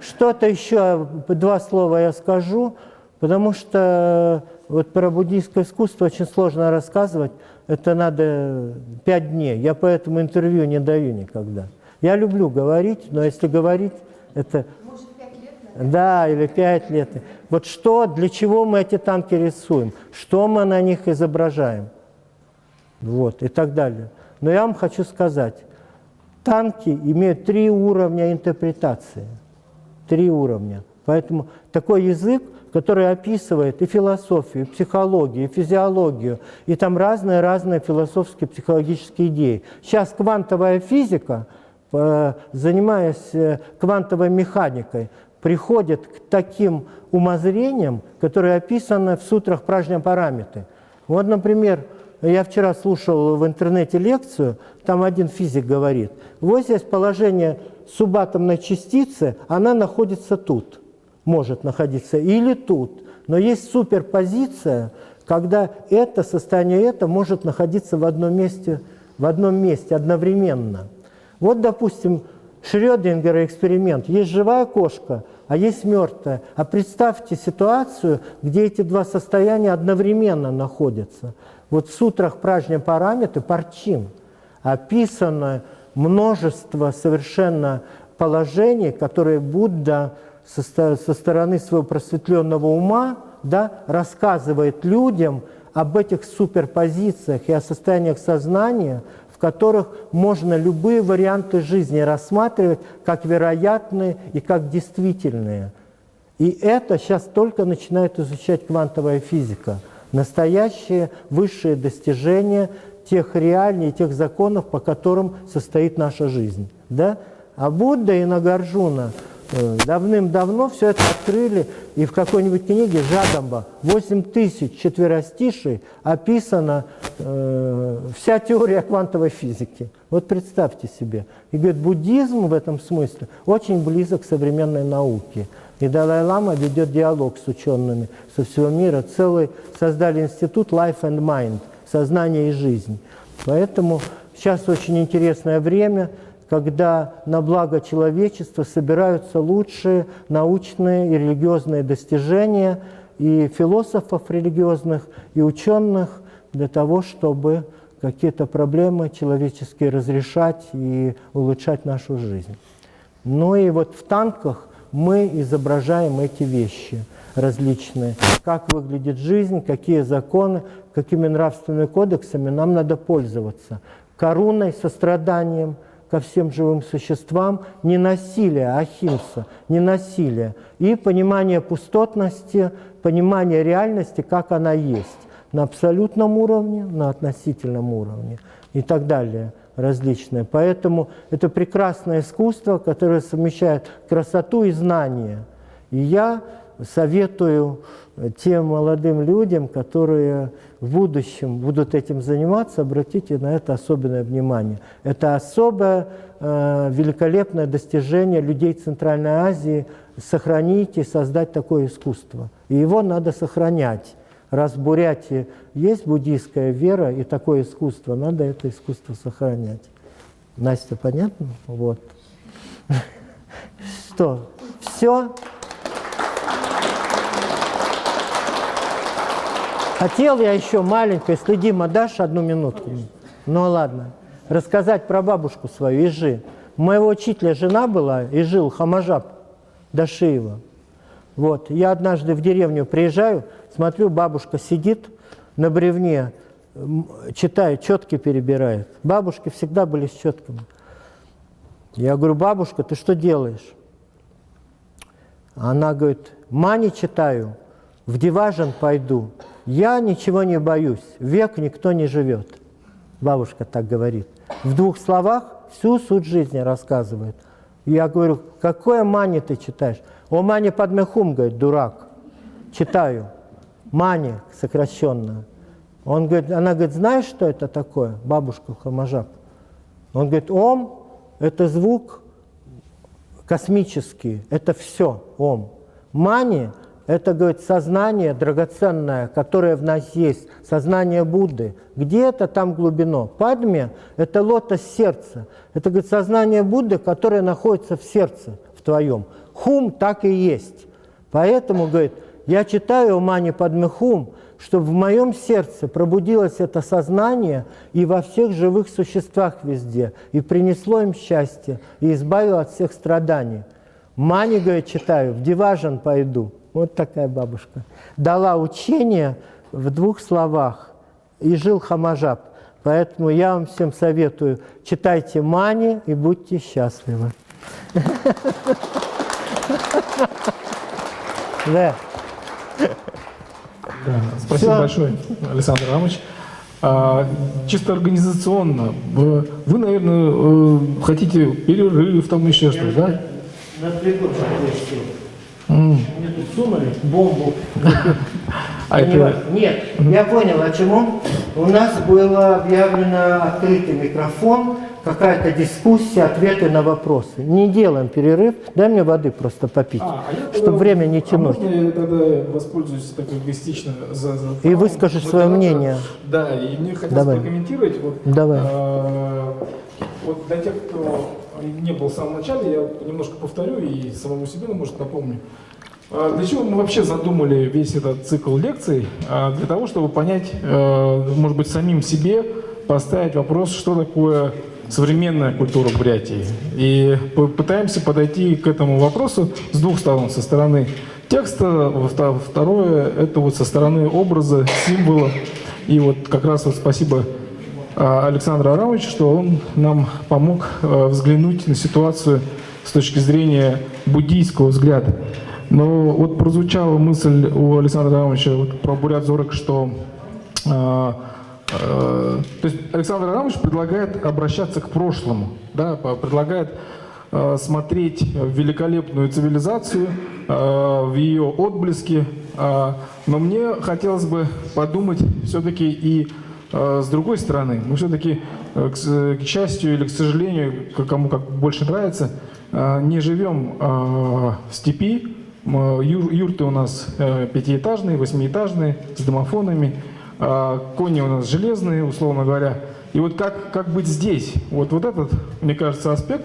Что-то еще, 2 слова я скажу, потому что вот про буддийское искусство очень сложно рассказывать. Это надо 5 дней. Я поэтому интервью не даю никогда. Я люблю говорить, но если говорить, это... Может, 5 лет, наверное? Да, или 5 лет. Вот что, для чего мы эти танки рисуем, что мы на них изображаем, вот, и так далее. Но я вам хочу сказать, танки имеют 3 уровня интерпретации. 3 уровня. Поэтому такой язык, который описывает и философию, и психологию, и физиологию, и там разные философские, психологические идеи. Сейчас квантовая физика, занимаясь квантовой механикой, приходит к таким умозрениям, которые описаны в сутрах Праджняпарамиты. Вот, например, я вчера слушал в интернете лекцию, там один физик говорит, вот здесь положение субатомной частицы, она находится тут, может находиться или тут, но есть суперпозиция, когда это состояние это может находиться в одном месте одновременно. Вот, допустим, Шрёдингера эксперимент. Есть живая кошка, а есть мертвая. А представьте ситуацию, где эти 2 состояния одновременно находятся. Вот в сутрах Праджняпарамиты, Парчин, описано множество совершенно положений, которые Будда со стороны своего просветленного ума, да, рассказывает людям об этих суперпозициях и о состояниях сознания, в которых можно любые варианты жизни рассматривать как вероятные и как действительные. И это сейчас только начинает изучать квантовая физика. Настоящие высшие достижения тех реалий, тех законов, по которым состоит наша жизнь. Да? А Будда и Нагарджуна давным-давно все это открыли, и в какой-нибудь книге Жадамба 8000 четверостишей описана вся теория квантовой физики. Вот представьте себе. И говорит, буддизм в этом смысле очень близок к современной науке. И Далай-лама ведет диалог с учеными со всего мира. Создали институт Life and Mind, сознание и жизнь. Поэтому сейчас очень интересное время, когда на благо человечества собираются лучшие научные и религиозные достижения и философов религиозных, и ученых для того, чтобы какие-то проблемы человеческие разрешать и улучшать нашу жизнь. Ну и вот в танках мы изображаем эти вещи различные. Как выглядит жизнь, какие законы, какими нравственными кодексами нам надо пользоваться. Каруной, состраданием ко всем живым существам, не насилие, ахимса, не насилие. И понимание пустотности, понимание реальности, как она есть. На абсолютном уровне, на относительном уровне и так далее. Различные. Поэтому это прекрасное искусство, которое совмещает красоту и знание. И я советую тем молодым людям, которые в будущем будут этим заниматься, обратите на это особенное внимание. Это особое великолепное достижение людей Центральной Азии сохранить и создать такое искусство. И его надо сохранять. Раз в Бурятии есть буддийская вера и такое искусство, надо это искусство сохранять. Настя, понятно? Вот. Что? Все? Хотел я еще маленькое, если Дима дашь 1 минутку. Ну ладно. Рассказать про бабушку свою, Ижи. У моего учителя жена была, Ижил Хамажаб Дашиева. Вот. Я однажды в деревню приезжаю, смотрю, бабушка сидит на бревне, читает, четки перебирает. Бабушки всегда были с четками. Я говорю, бабушка, ты что делаешь? Она говорит, мани читаю, в Диважин пойду. Я ничего не боюсь, век никто не живет. Бабушка так говорит. В 2 словах всю суть жизни рассказывает. Я говорю, какое Мани ты читаешь? О Мани Падме Хум, говорит, дурак. Читаю. Мани, сокращенно. Он говорит, она говорит, знаешь, что это такое, бабушка Хамажаб? Он говорит, Ом – это звук космический, это все Ом. Мани – это, говорит, сознание драгоценное, которое в нас есть, сознание Будды. Где это, там глубино. Падме – это лотос сердца. Это, говорит, сознание Будды, которое находится в сердце, в твоем. Хум так и есть. Поэтому, говорит, я читаю Мани Падме Хум, чтобы в моем сердце пробудилось это сознание и во всех живых существах везде, и принесло им счастье, и избавило от всех страданий. Мани, говорит, читаю, в Диважан пойду. Вот такая бабушка. Дала учение в 2 словах, и жил Хамажаб. Поэтому я вам всем советую, читайте Мани и будьте счастливы. Да. Да, спасибо большое, Александр Адамович. Чисто организационно, вы, наверное, хотите перерыв, там еще что-то, да? На пригорше мне тут сунули бомбу. Нет, я понял, а чему? У нас был объявлен открытый микрофон, какая-то дискуссия, ответы на вопросы. Не делаем перерыв, дай мне воды просто попить, чтобы время не тянуть. Можно я тогда воспользуюсь такой эгоистично и выскажешь свое мнение. Да, и мне хотелось прокомментировать. Вот, Давай. Вот для тех, кто не был в самом начале, я немножко повторю и самому себе, может, напомню. Для чего мы вообще задумали весь этот цикл лекций? Для того, чтобы понять, может быть, самим себе, поставить вопрос, что такое современная культура Бурятии. И пытаемся подойти к этому вопросу с 2 сторон. Со стороны текста, второе – это вот со стороны образа, символа. И вот как раз вот спасибо Александру Адамовичу, что он нам помог взглянуть на ситуацию с точки зрения буддийского взгляда. Но вот прозвучала мысль у Александра Адамовича вот про Бурят Зорок, что то есть Александр Адамович предлагает обращаться к прошлому, да, предлагает смотреть в великолепную цивилизацию, в ее отблески. Но мне хотелось бы подумать все-таки и с другой стороны. Мы все-таки, к счастью или к сожалению, кому как больше нравится, не живем в степи. Юрты у нас 5-этажные, 8-этажные, с домофонами. Кони у нас железные, условно говоря. И вот как быть здесь? Вот этот, мне кажется, аспект,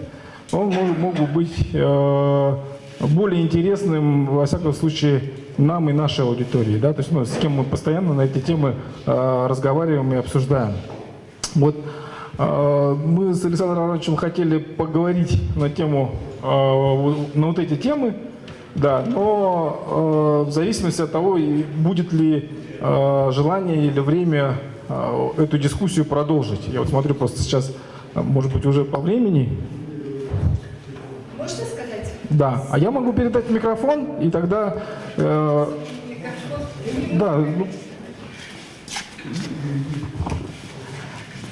он мог бы быть более интересным, во всяком случае, нам и нашей аудитории. Да? То есть, с кем мы постоянно на эти темы разговариваем и обсуждаем. Вот мы с Александром Ивановичем хотели поговорить на тему, на вот эти темы, да, но в зависимости от того, будет ли желание или время эту дискуссию продолжить. Я вот смотрю просто сейчас, может быть, уже по времени. Можно сказать? Да, а я могу передать микрофон, и тогда... да.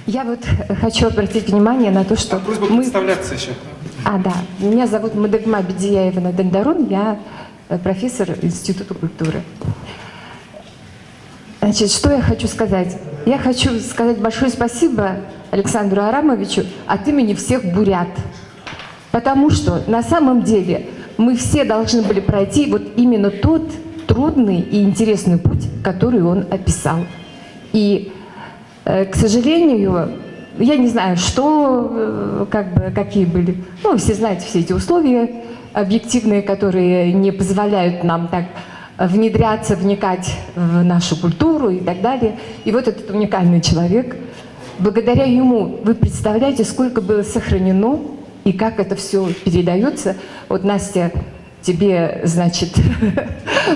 Я вот хочу обратить внимание на то, что просьба представляться еще. Да. Меня зовут Мадыгма Бедияева Дандарун, я профессор Института культуры. Значит, что я хочу сказать? Я хочу сказать большое спасибо Александру Арамовичу от имени всех бурят. Потому что на самом деле мы все должны были пройти вот именно тот трудный и интересный путь, который он описал. И, к сожалению, я не знаю, что, какие были. Ну, все знаете все эти условия объективные, которые не позволяют нам так внедряться, вникать в нашу культуру и так далее. И вот этот уникальный человек, благодаря ему, вы представляете, сколько было сохранено и как это все передается. Вот, Настя, тебе, значит,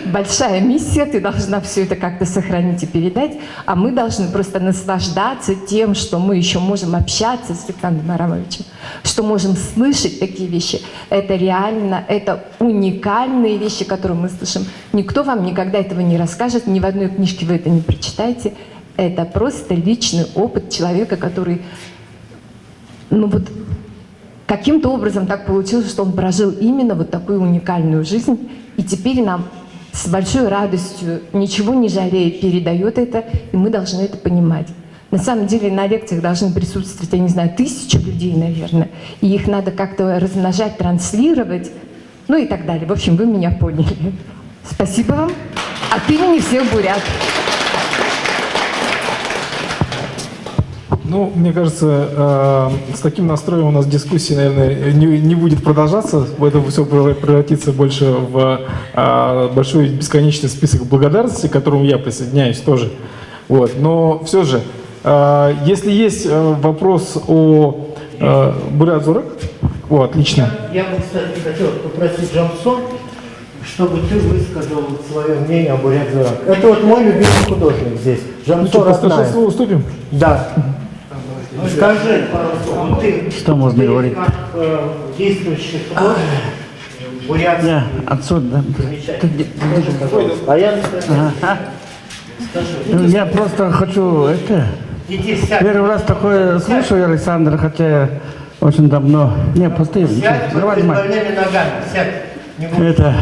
большая миссия, ты должна все это как-то сохранить и передать, а мы должны просто наслаждаться тем, что мы еще можем общаться с Александром Арамовичем, что можем слышать такие вещи. Это реально, это уникальные вещи, которые мы слышим. Никто вам никогда этого не расскажет, ни в одной книжке вы это не прочитаете. Это просто личный опыт человека, который, каким-то образом так получилось, что он прожил именно вот такую уникальную жизнь, и теперь нам с большой радостью, ничего не жалея, передает это, и мы должны это понимать. На самом деле на лекциях должны присутствовать, я не знаю, 1000 людей, наверное, и их надо как-то размножать, транслировать, ну и так далее. В общем, вы меня поняли. Спасибо вам. От имени всех бурят. Ну, мне кажется, с таким настроем у нас дискуссия, наверное, не будет продолжаться. Это все превратится больше в большой бесконечный список благодарностей, к которому я присоединяюсь тоже. Вот. Но все же, если есть вопрос о Бурят Зорок, отлично. Я бы, кстати, хотел попросить Жамсон, чтобы ты высказал свое мнение о Бурят Зорок. Это вот мой любимый художник здесь. Жамсон Ратнаев. Слово уступим? Да. Скажи пару слов. Ты, что можно говорить? Как действующий художник, бурятский. Да, отсюда, да. А я, Ну, я просто хочу иди сядь. первый раз такое слушаю, Александр, хотя очень давно. Не, пустые. Сядь под больными ногами. Сядь. Не буду.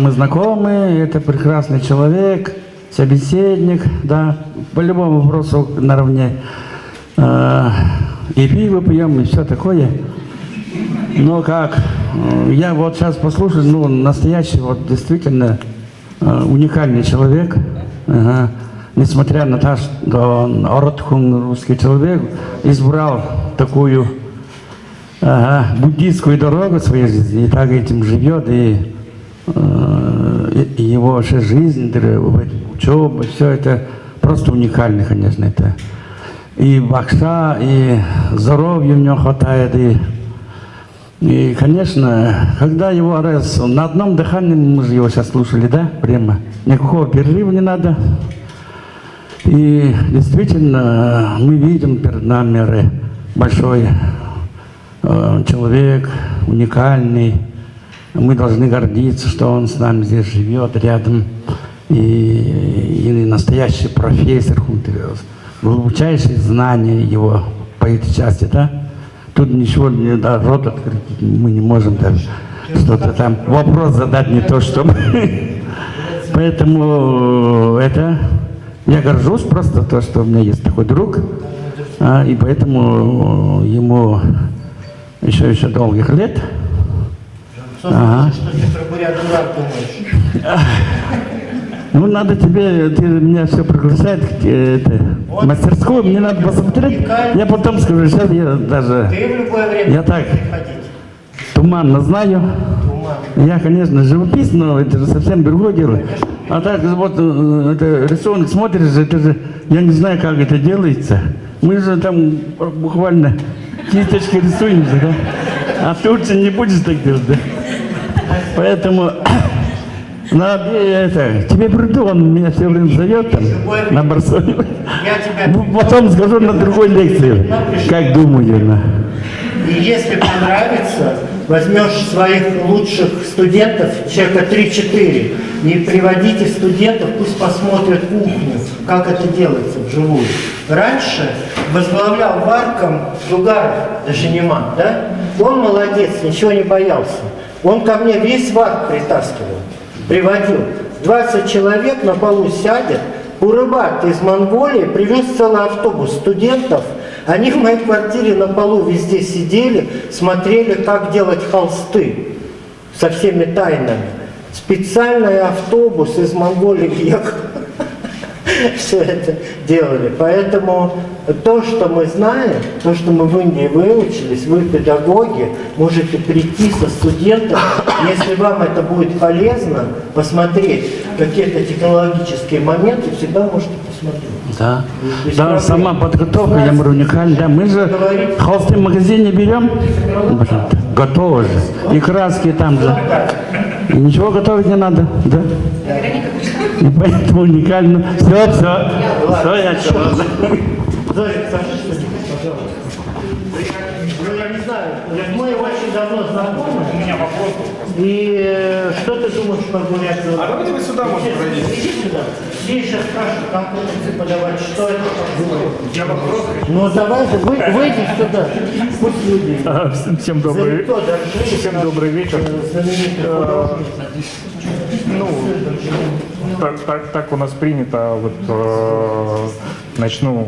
Мы знакомы, это прекрасный человек, собеседник, да, по любому вопросу наравне. И пиво пьем, и все такое. Но как, я вот сейчас послушаю, ну, настоящий, вот действительно уникальный человек. Ага. Несмотря на то, что он оротхун, русский человек, избрал такую буддийскую дорогу в своей жизни, и так этим живет, и его вообще жизнь, учеба, все это просто уникально, конечно, это. И бакша, и здоровья у него хватает, и, конечно, когда его раз на одном дыхании, мы же его сейчас слушали, да, прямо, никакого перерыва не надо. И действительно, мы видим перед нами большой человек, уникальный. Мы должны гордиться, что он с нами здесь живет, рядом. И настоящий профессор, глубочайшие знания его по этой части, да? Тут ничего, да, рот открыть мы не можем даже что-то там, вопрос задать не то, что мы. Поэтому я горжусь просто то, что у меня есть такой друг, и поэтому ему еще долгих лет. Что ты про Бурят Зорок думаешь? Ну, надо тебе, ты меня все приглашает в мастерскую, мне надо посмотреть, я потом скажу, сейчас я даже, Ты в любое время я так приходить. туманно знаю, я, конечно, живопись, но это же совсем другое дело. А так вот, это рисунок смотришь, это же, я не знаю, как это делается, мы же там буквально кисточки рисуем, да? А ты лучше не будешь так делать, да? Поэтому... тебе приду, он меня все время зовет там, на Барсоне. Потом скажу на другой лекции, как думаю. И если понравится, возьмешь своих лучших студентов, человека 3-4, и приводите студентов, пусть посмотрят кухню, как это делается вживую. Раньше возглавлял Варком Джугаров, Дашиниман, да? Он молодец, ничего не боялся. Он ко мне весь Варк притаскивал. Приводил. 20 человек на полу сядет. Урыбат из Монголии привез целый автобус студентов. Они в моей квартире на полу везде сидели, смотрели, как делать холсты со всеми тайнами. Специальный автобус из Монголии ехал. Все это делали. Поэтому то, что мы знаем, то, что мы в Индии выучились, вы, педагоги, можете прийти со студентом, если вам это будет полезно, посмотреть какие-то технологические моменты, всегда можете посмотреть. Да, да, сама подготовка, я говорю, уникальная. Да, мы же холсты в магазине берем, готово же, и краски там же. И ничего готовить не надо, да? И поэтому уникально. Все, я что? Зоя, скажи что-нибудь, пожалуйста. Ну, я не знаю, мы очень давно знакомы. У меня вопрос. И что ты думаешь про бурятов? А давайте вы сюда, может, пройдите. Иди сюда. Здесь сейчас спрашивают, как это подавать, что это такое. Я вопрос. Ну давай же, выйди сюда. Пусть люди. Всем добрый, всем добрый вечер. Ну, так у нас принято. Вот, начну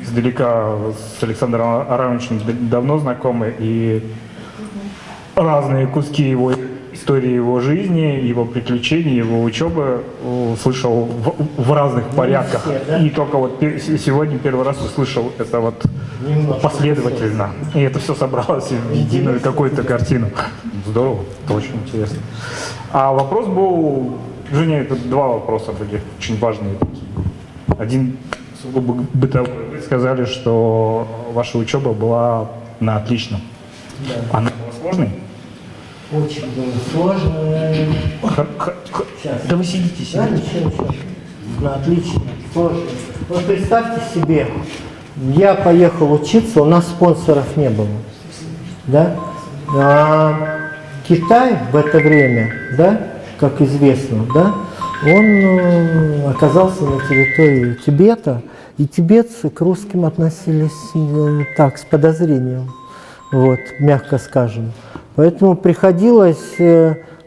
издалека. С Александром Арамовичем давно знакомы, и разные куски его истории, его жизни, его приключений, его учебы услышал в разных порядках. И только вот сегодня первый раз услышал это вот последовательно. И это все собралось в единую какую-то картину. Здорово, это очень интересно. А вопрос был, Женя, это два вопроса были очень важные. Один сугубо бытовой. Вы сказали, что ваша учеба была на отличном. Да. Она была сложной? Очень было сложно. Да вы сидите. Да, ничего. Ну, отлично, сложно. Вот представьте себе, я поехал учиться, у нас спонсоров не было. Да? А Китай в это время, да, как известно, да, он оказался на территории Тибета, и тибетцы к русским относились так, с подозрением, вот, мягко скажем. Поэтому приходилось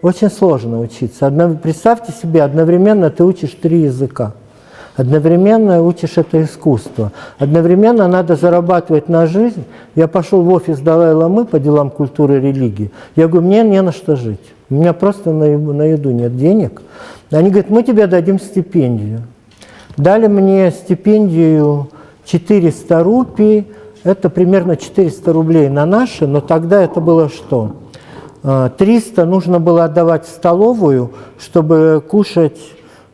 очень сложно учиться. Представьте себе, одновременно ты учишь 3 языка. Одновременно учишь это искусство. Одновременно надо зарабатывать на жизнь. Я пошел в офис Далай-ламы по делам культуры и религии. Я говорю, мне не на что жить. У меня просто на еду нет денег. Они говорят, мы тебе дадим стипендию. Дали мне стипендию 400 рупий. Это примерно 400 рублей на наши, но тогда это было что? 300 нужно было отдавать в столовую, чтобы кушать.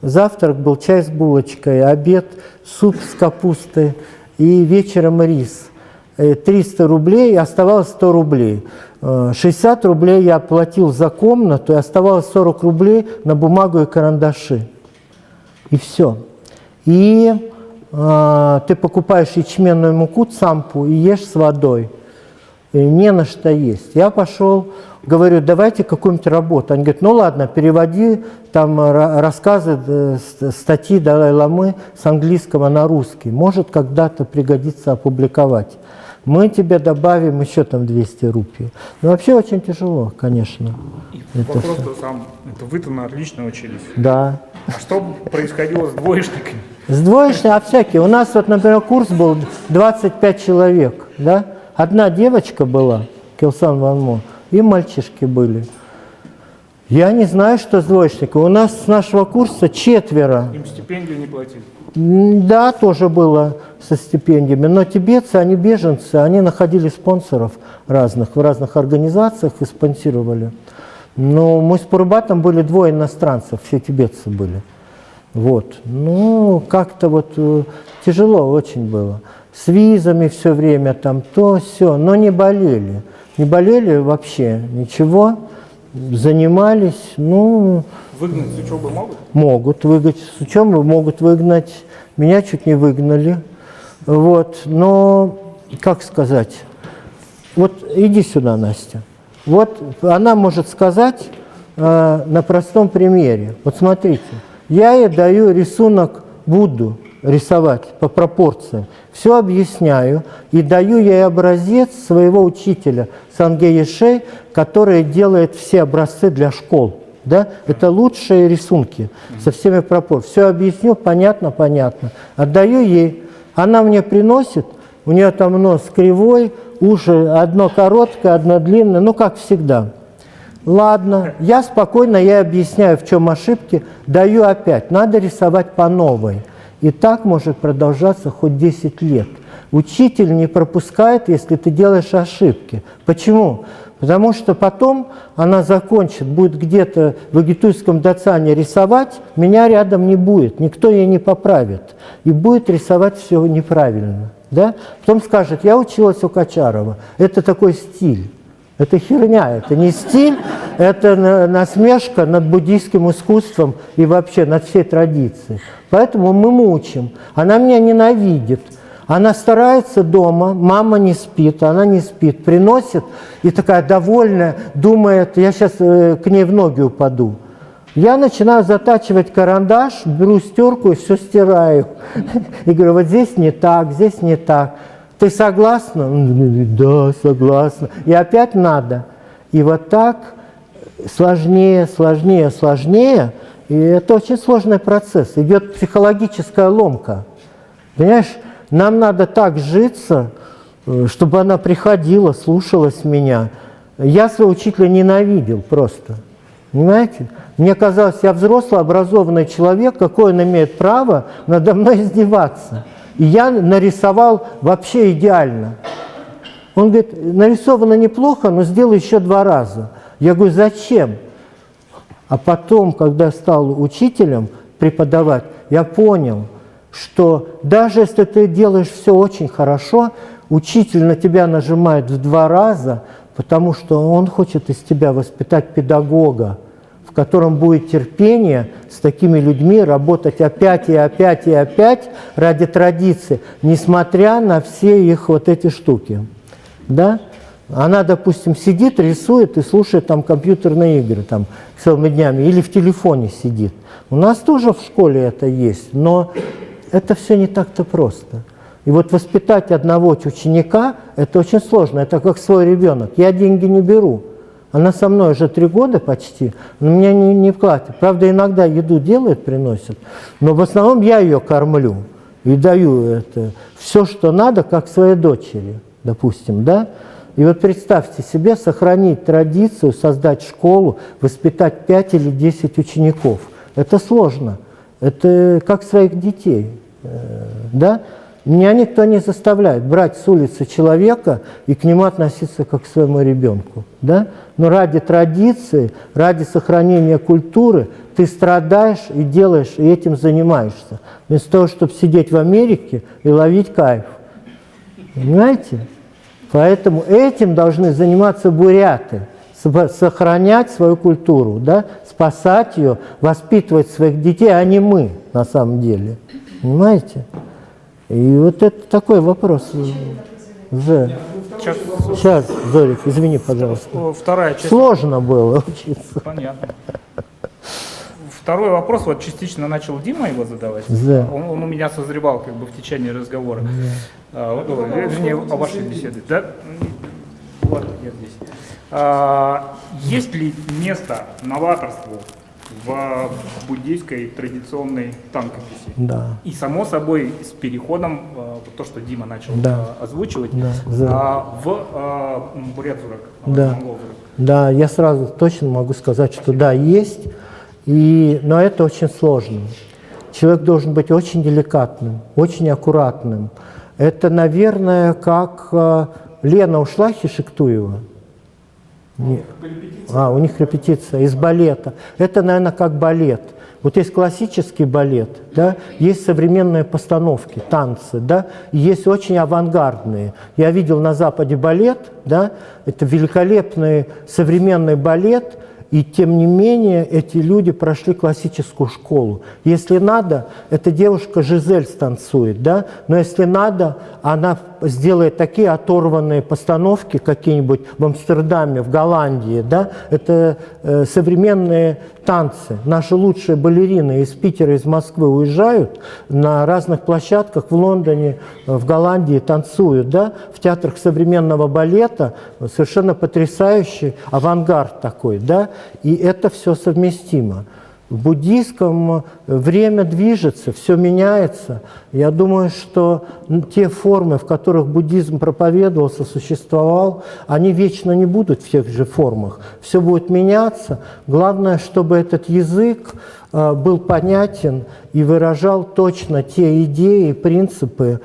Завтрак был чай с булочкой, обед суп с капустой и вечером рис. 300 рублей, оставалось 100 рублей. 60 рублей я платил за комнату, и оставалось 40 рублей на бумагу и карандаши. И все. И ты покупаешь ячменную муку, цампу, и ешь с водой. И не на что есть. Я пошел, говорю, давайте какую-нибудь работу. Они говорят, ну ладно, переводи там рассказы, статьи Далай-ламы с английского на русский. Может, когда-то пригодится опубликовать. Мы тебе добавим еще там 200 рупий. Ну, вообще очень тяжело, конечно. Вопрос-то сам, это вы-то на отлично учились. Да. А что происходило с двоечниками? С двоечниками, а всякие. У нас вот, например, курс был 25 человек, да? Одна девочка была, Килсан Ванмо, и мальчишки были. Я не знаю, что с двоечниками. У нас с нашего курса 4. Им стипендию не платили? Да, тоже было со стипендиями. Но тибетцы, они беженцы, они находили спонсоров разных, в разных организациях и спонсировали. Но мы с Пурбатом были 2 иностранцев, все тибетцы были. Вот. Ну, как-то вот тяжело очень было. С визами все время там, то, все, но не болели. Не болели вообще, ничего, занимались, ну... Выгнать с учебы могут? Могут выгнать с учебы, могут выгнать. Меня чуть не выгнали. Вот, но, как сказать, вот иди сюда, Настя. Вот она может сказать на простом примере. Вот смотрите, я ей даю рисунок Будду рисовать по пропорциям. Все объясняю и даю ей образец своего учителя Санге Ешей, который делает все образцы для школ. Да? Это лучшие рисунки со всеми пропорциями. Все объясню, понятно. Отдаю ей. Она мне приносит, у нее там нос кривой, уши одно короткое, одно длинное, ну как всегда. Ладно, я спокойно ей объясняю, в чем ошибки, даю опять. Надо рисовать по новой. И так может продолжаться хоть 10 лет. Учитель не пропускает, если ты делаешь ошибки. Почему? Потому что потом она закончит, будет где-то в Игитуйском Дацане рисовать, меня рядом не будет, никто ей не поправит. И будет рисовать все неправильно. Да? Потом скажет, я училась у Качарова. Это такой стиль. Это херня, это не стиль, это насмешка над буддийским искусством и вообще над всей традицией. Поэтому мы мучим. Она меня ненавидит. Она старается дома, мама не спит, она не спит, приносит и такая довольная, думает, я сейчас к ней в ноги упаду. Я начинаю затачивать карандаш, беру стерку и все стираю. И говорю, вот здесь не так, здесь не так. Ты согласна? Он говорит, да, согласна. И опять надо. И вот так сложнее, сложнее, сложнее. И это очень сложный процесс. Идет психологическая ломка. Понимаешь, нам надо так житься, чтобы она приходила, слушалась меня. Я своего учителя ненавидел просто. Понимаете? Мне казалось, я взрослый, образованный человек, какое он имеет право надо мной издеваться. И я нарисовал вообще идеально. Он говорит, нарисовано неплохо, но сделай еще 2 раза. Я говорю, зачем? А потом, когда стал учителем преподавать, я понял, что даже если ты делаешь все очень хорошо, учитель на тебя нажимает в 2 раза, потому что он хочет из тебя воспитать педагога, в котором будет терпение с такими людьми работать опять и опять и опять ради традиции, несмотря на все их вот эти штуки. Да? Она, допустим, сидит, рисует и слушает там компьютерные игры там, целыми днями или в телефоне сидит. У нас тоже в школе это есть, но это все не так-то просто. И вот воспитать одного ученика – это очень сложно, это как свой ребенок. Я деньги не беру. Она со мной уже 3 года почти, но меня не платит. Правда, иногда еду делает, приносит, но в основном я ее кормлю и даю это все, что надо, как своей дочери, допустим, да? И вот представьте себе, сохранить традицию, создать школу, воспитать 5 или 10 учеников. Это сложно. Это как своих детей, да? Меня никто не заставляет брать с улицы человека и к нему относиться как к своему ребенку. Да? Но ради традиции, ради сохранения культуры ты страдаешь и делаешь, и этим занимаешься. Вместо того, чтобы сидеть в Америке и ловить кайф. Понимаете? Поэтому этим должны заниматься буряты. Сохранять свою культуру, да? Спасать ее, воспитывать своих детей, а не мы на самом деле. Понимаете? И вот это такой вопрос. Сейчас, Зорик, извини, пожалуйста. Вторая часть. Сложно было учиться. Понятно. Второй вопрос, вот частично начал Дима его задавать. Да. Он у меня созревал как бы в течение разговора. Вернее, о вашей беседе. Да? Ладно, я здесь. Есть ли место новаторству в буддийской традиционной танкописи? Да. И само собой с переходом, то, что Дима начал озвучивать, в бурят-зурак, да. монгол-зурак. Да, я сразу точно могу сказать, что да, есть, но это очень сложно. Человек должен быть очень деликатным, очень аккуратным. Это, наверное, как Лена ушла, Хишектуева. У них репетиция из балета. Это, наверное, как балет. Вот есть классический балет, да, есть современные постановки, танцы, да, и есть очень авангардные. Я видел на Западе балет, да, это великолепный современный балет, и тем не менее эти люди прошли классическую школу. Если надо, эта девушка Жизель станцует, да, но если надо, она сделает такие оторванные постановки какие-нибудь в Амстердаме, в Голландии, да, это современные танцы. Наши лучшие балерины из Питера, из Москвы уезжают на разных площадках в Лондоне, в Голландии танцуют, да, в театрах современного балета, совершенно потрясающий авангард такой, да, и это все совместимо. В буддийском время движется, все меняется. Я думаю, что те формы, в которых буддизм проповедовался, существовал, они вечно не будут в тех же формах. Все будет меняться. Главное, чтобы этот язык был понятен и выражал точно те идеи, принципы.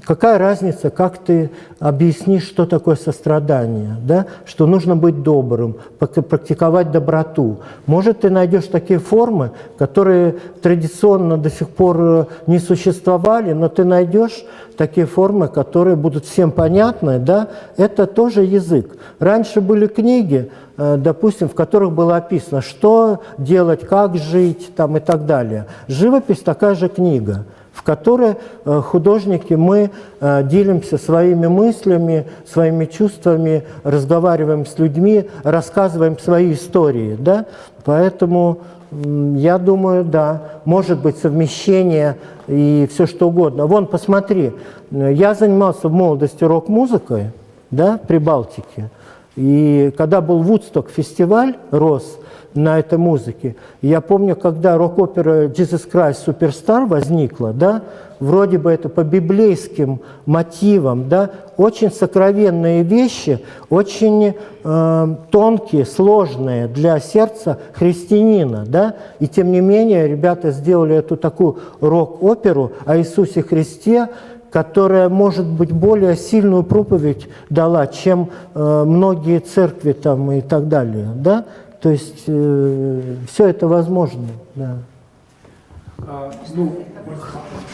Какая разница, как ты объяснишь, что такое сострадание, да? Что нужно быть добрым, практиковать доброту. Может, ты найдешь такие формы, которые традиционно до сих пор не существовали, но ты найдешь такие формы, которые будут всем понятны, да? Это тоже язык. Раньше были книги, допустим, в которых было описано, что делать, как жить там, и так далее. Живопись такая же книга, в в которой художники, мы делимся своими мыслями, своими чувствами, разговариваем с людьми, рассказываем свои истории. Да? Поэтому я думаю, да, может быть совмещение и все что угодно. Вон, посмотри, я занимался в молодости рок-музыкой, да, при Балтике. И когда был Вудсток фестиваль, рос на этой музыке, я помню, когда рок-опера «Jesus Christ Superstar» возникла, да, вроде бы это по библейским мотивам, да, очень сокровенные вещи, очень тонкие, сложные для сердца христианина, да, и тем не менее ребята сделали эту такую рок-оперу о Иисусе Христе, которая, может быть, более сильную проповедь дала, чем многие церкви там и так далее, да? То есть все это возможно, да.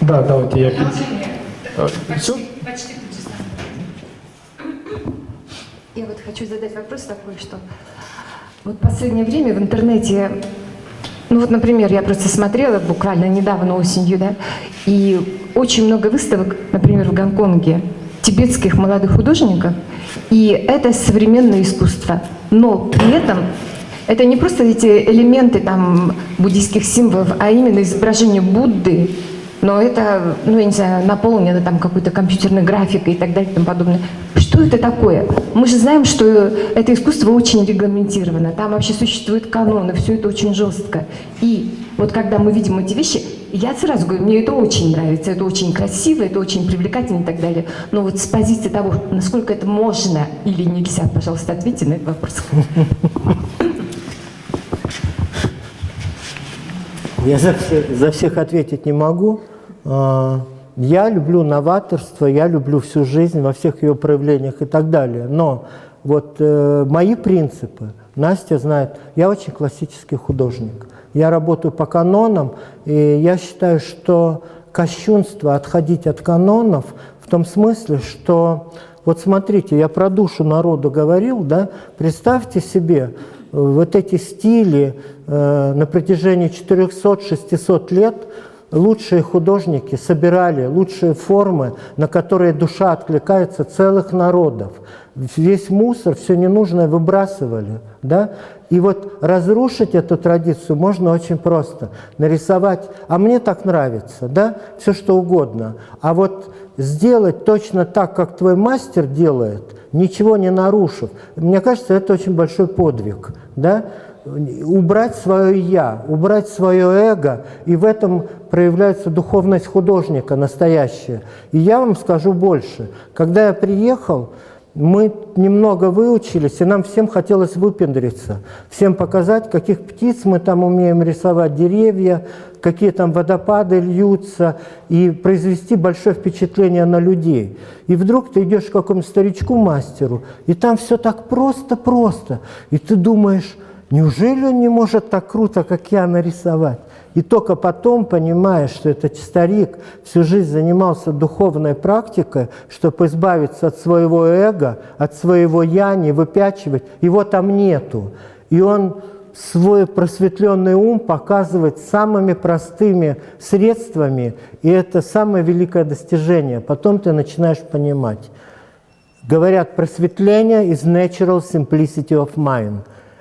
Да, давайте я... Все? Я вот хочу задать вопрос такой, что вот в последнее время в интернете, ну вот, например, я просто смотрела буквально недавно осенью, да, и очень много выставок, например, в Гонконге, тибетских молодых художников, и это современное искусство. Но при этом это не просто эти элементы там буддийских символов, а именно изображение Будды, но это, ну, я не знаю, наполнено там какой-то компьютерной графикой и так далее и тому подобное. Что это такое? Мы же знаем, что это искусство очень регламентировано, там вообще существуют каноны, все это очень жестко. И вот когда мы видим эти вещи, я сразу говорю, мне это очень нравится, это очень красиво, это очень привлекательно и так далее. Но вот с позиции того, насколько это можно или нельзя, пожалуйста, ответьте на этот вопрос. Я за всех ответить не могу. Я люблю новаторство, я люблю всю жизнь во всех ее проявлениях и так далее. Но вот мои принципы, Настя знает, я очень классический художник. Я работаю по канонам, и я считаю, что кощунство отходить от канонов в том смысле, что, вот смотрите, я про душу народу говорил, да, представьте себе, вот эти стили на протяжении 400-600 лет лучшие художники собирали лучшие формы, на которые душа откликается целых народов. Весь мусор, все ненужное выбрасывали. Да? И вот разрушить эту традицию можно очень просто. Нарисовать, а мне так нравится, да? Все что угодно. А вот сделать точно так, как твой мастер делает, ничего не нарушив, мне кажется, это очень большой подвиг. Да? Убрать свое «я», убрать свое эго, и в этом проявляется духовность художника настоящая. И я вам скажу больше. Когда я приехал, мы немного выучились, и нам всем хотелось выпендриться, всем показать, каких птиц мы там умеем рисовать, деревья, какие там водопады льются, и произвести большое впечатление на людей. И вдруг ты идешь к какому-то старичку-мастеру, и там все так просто-просто, и ты думаешь, неужели он не может так круто, как я, нарисовать? И только потом понимаешь, что этот старик всю жизнь занимался духовной практикой, чтобы избавиться от своего эго, от своего «я», не выпячивать. Его там нету. И он свой просветленный ум показывает самыми простыми средствами, и это самое великое достижение. Потом ты начинаешь понимать. Говорят, просветление is natural simplicity of mind.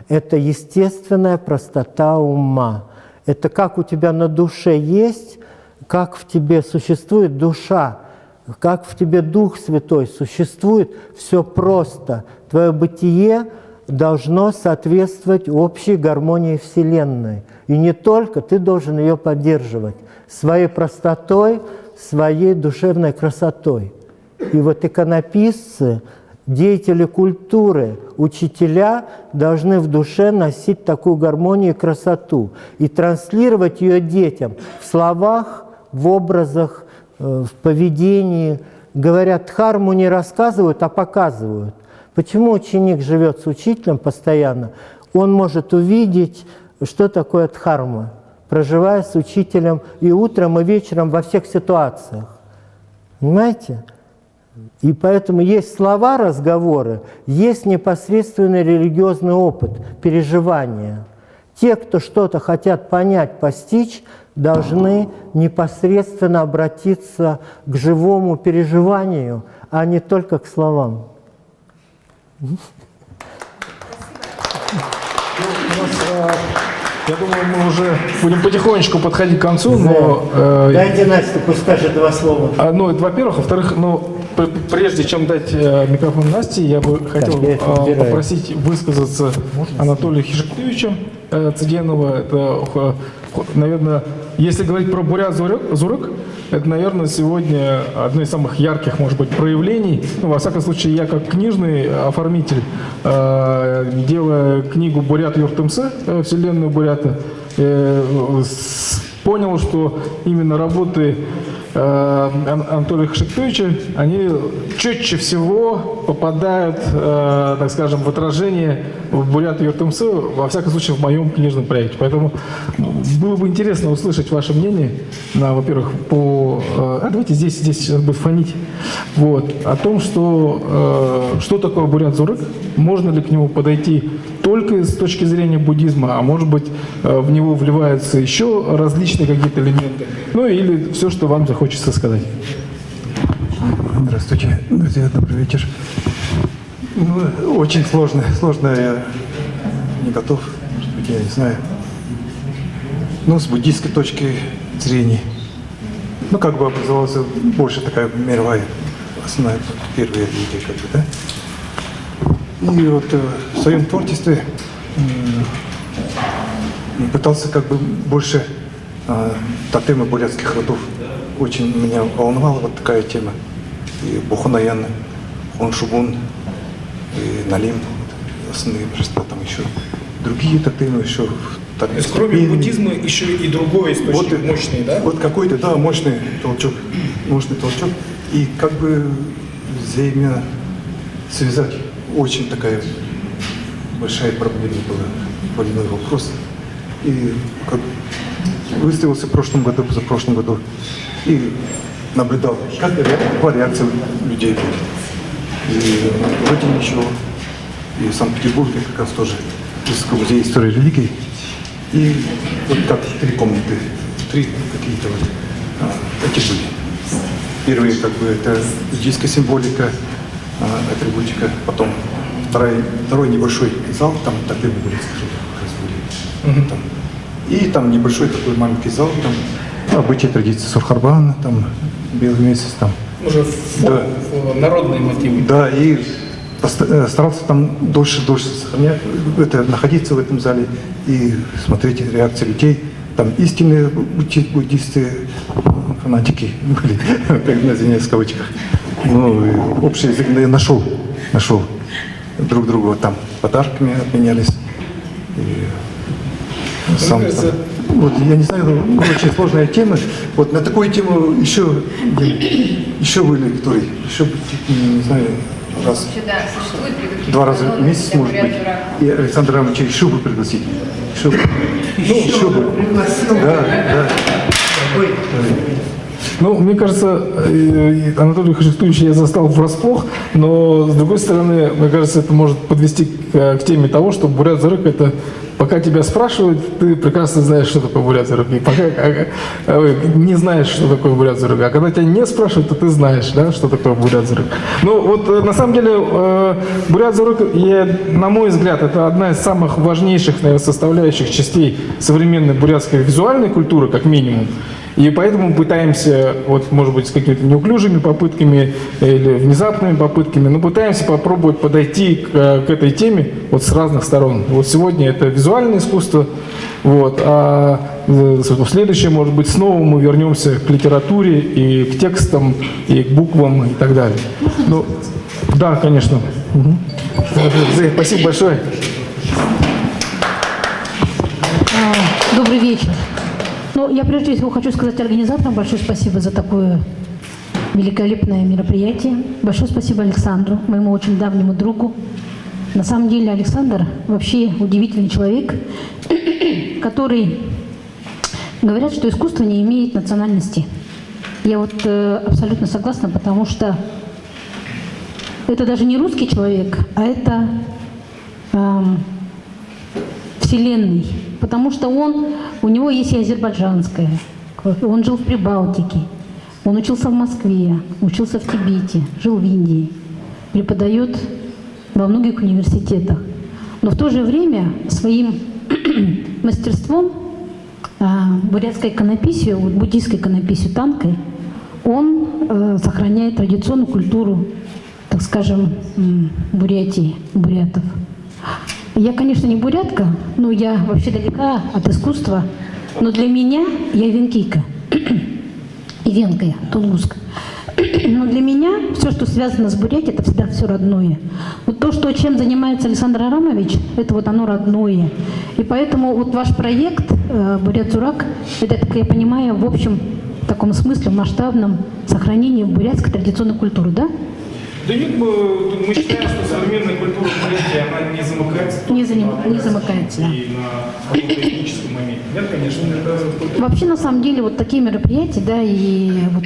Это естественная простота ума. Это как у тебя на душе есть, как в тебе существует душа, как в тебе Дух Святой существует, все просто. Твое бытие должно соответствовать общей гармонии Вселенной. И не только ты должен ее поддерживать своей простотой, своей душевной красотой. И вот иконописцы, деятели культуры, учителя должны в душе носить такую гармонию и красоту и транслировать ее детям в словах, в образах, в поведении. Говорят, дхарму не рассказывают, а показывают. Почему ученик живет с учителем постоянно? Он может увидеть, что такое дхарма, проживая с учителем и утром, и вечером во всех ситуациях. Понимаете? И поэтому есть слова, разговоры, есть непосредственный религиозный опыт, переживания. Те, кто что-то хотят понять, постичь, должны непосредственно обратиться к живому переживанию, а не только к словам. Я думаю, мы уже будем потихонечку подходить к концу, но... Дайте Насте, пусть скажет два слова. Ну, это во-первых. Во-вторых, прежде чем дать микрофон Насте, я бы хотел попросить высказаться Анатолия Хишектовича Цыденова. Это, наверное, если говорить про Бурят Зурык, это, наверное, сегодня одно из самых ярких, может быть, проявлений. Ну, во всяком случае, я как книжный оформитель, делая книгу «Бурят Юртымсы», «Вселенную Бурята», понял, что именно работы Анатолия Хишектовича, они четче всего попадают, так скажем, в отражение в «Бурят Юртымсы», во всяком случае, в моем книжном проекте. Поэтому было бы интересно услышать ваше мнение, во-первых, давайте здесь сейчас будет фонить, о том, что такое Бурят Зурык, можно ли к нему подойти только с точки зрения буддизма, а может быть, в него вливаются еще различные какие-то элементы, или все, что вам захочется сказать. Здравствуйте, друзья, добрый вечер. Очень сложно, я не готов, может быть, я не знаю. С буддийской точки зрения, образовалась больше такая мировая основная первая религия, да? И в своем творчестве пытался больше тотемы бурятских родов. Очень меня волновала такая тема. И Буханаян, Хоншубун, и Налим, основные божества, там еще другие тотемы, еще... То есть кроме буддизма еще и другой источник мощный, да? Какой-то, да, мощный толчок. И взаимосвязать очень такая большая проблема была, больной вопрос. И выставился в прошлом году, позапрошлом году, и наблюдал, какая реакция людей будет. И вроде ничего. И в Санкт-Петербурге как раз тоже Русский музей истории религий. И как 3 комнаты, 3 какие-то эти были. Первые это буддийская символика, атрибутика, потом второй небольшой зал, там тогда были, скажем, там. И там небольшой такой маленький зал, там обычаи, традиции Сурхарбана, там белый месяц, там. Уже народные мотивы. Да, и старался там дольше сохранять, находиться в этом зале и смотреть реакции людей. Там истинные буддисты, фанатики были, извиняюсь, в кавычках. Общий язык нашел друг друга, там подарками обменялись. Я не знаю, очень сложная тема. На такую тему еще были, которые не знаю, два раза в месяц, может быть. И Александра Рамовича еще бы пригласить. Еще бы. Да. Мне кажется, Анатолий Хишектович я застал врасплох, но, с другой стороны, мне кажется, это может подвести к теме того, что Бурят Зурык — это пока тебя спрашивают, ты прекрасно знаешь, что такое Бурят Зурык, и пока не знаешь, что такое Бурят Зурык, а когда тебя не спрашивают, то ты знаешь, да, что такое Бурят Зурык. На самом деле, Бурят Зурык, на мой взгляд, это одна из самых важнейших, наверное, составляющих частей современной бурятской визуальной культуры, как минимум. И поэтому мы пытаемся, может быть, с какими-то неуклюжими попытками или внезапными попытками, но пытаемся попробовать подойти к этой теме с разных сторон. Сегодня это визуальное искусство, а в следующее, может быть, снова мы вернемся к литературе и к текстам, и к буквам и так далее. Да, конечно. Спасибо большое. Добрый вечер. Я прежде всего хочу сказать организаторам большое спасибо за такое великолепное мероприятие. Большое спасибо Александру, моему очень давнему другу. На самом деле Александр вообще удивительный человек, который говорят, что искусство не имеет национальности. Я абсолютно согласна, потому что это даже не русский человек, а это вселенной, потому что у него есть и азербайджанское, он жил в Прибалтике, он учился в Москве, учился в Тибете, жил в Индии, преподает во многих университетах. Но в то же время своим мастерством, бурятской иконописью, буддийской иконописью танкой, он сохраняет традиционную культуру, так скажем, Бурятии, бурятов. Я, конечно, не бурятка, но я вообще далека от искусства, но для меня я венкийка, и венка я, тунгуска. Но для меня все, что связано с Бурятией, это всегда все родное. Вот то, чем занимается Александр Арамович, это вот оно родное. И поэтому вот ваш проект «Бурят-Зурак», это, как я понимаю, в общем таком смысле, масштабном сохранении бурятской традиционной культуры, да? Да нет, мы считаем, что современная культура Бурятии, она не замыкается. Не замыкается, да. И на каком-то этническом моменте. Нет, конечно, это... Вообще, на самом деле, вот такие мероприятия, да, и вот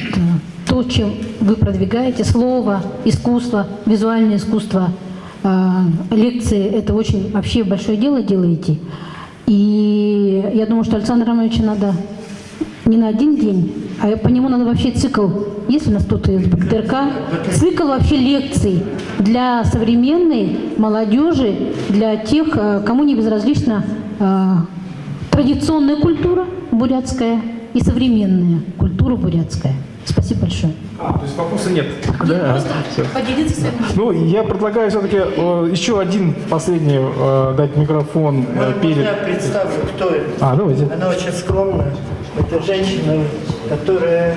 то, чем вы продвигаете, слово, искусство, визуальное искусство, лекции, это очень вообще большое дело делаете. И я думаю, что Александру Романовичу надо не на один день, а по нему надо вообще цикл, если у нас тут из БКТРК, цикл вообще лекций для современной молодежи, для тех, кому не безразлична традиционная культура бурятская и современная культура бурятская. Спасибо большое. То есть вопроса нет? Да. Поделиться своим. Ну, я предлагаю все-таки еще один последний дать микрофон перед... Я представлю, кто это. Давайте. Она очень скромная. Это женщина, которая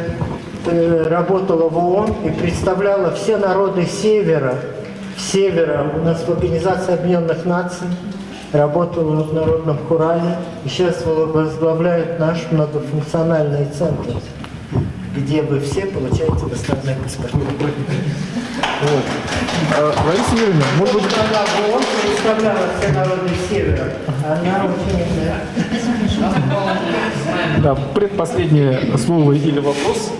работала в ООН и представляла все народы Севера. У нас в Организации Объединенных Наций. Работала в Народном Хурале. И сейчас возглавляет наш многофункциональный центр, где вы все получаете иностранные паспорта. Лариса Юрьевна, может быть... Она в ООН представляла все народы Севера. Она очень... Да, предпоследнее слово или вопрос.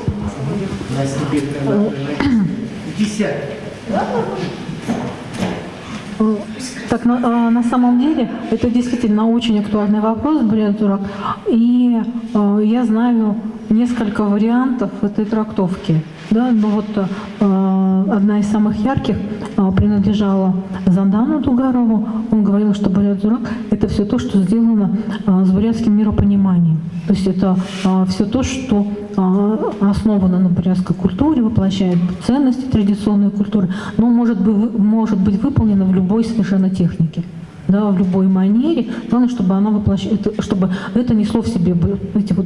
Так, на самом деле, это действительно очень актуальный вопрос, Бурят-Зурак. И я знаю несколько вариантов этой трактовки. Да? Но вот одна из самых ярких принадлежала Зандану Дугарову. Он говорил, что Бурят-Зурак – это все то, что сделано с бурятским миропониманием. То есть это все то, что основано на бурятской культуре, воплощает ценности традиционной культуры, но может быть выполнено в любой совершенно технике. Да, в любой манере. Главное, чтобы она чтобы это несло в себе эти вот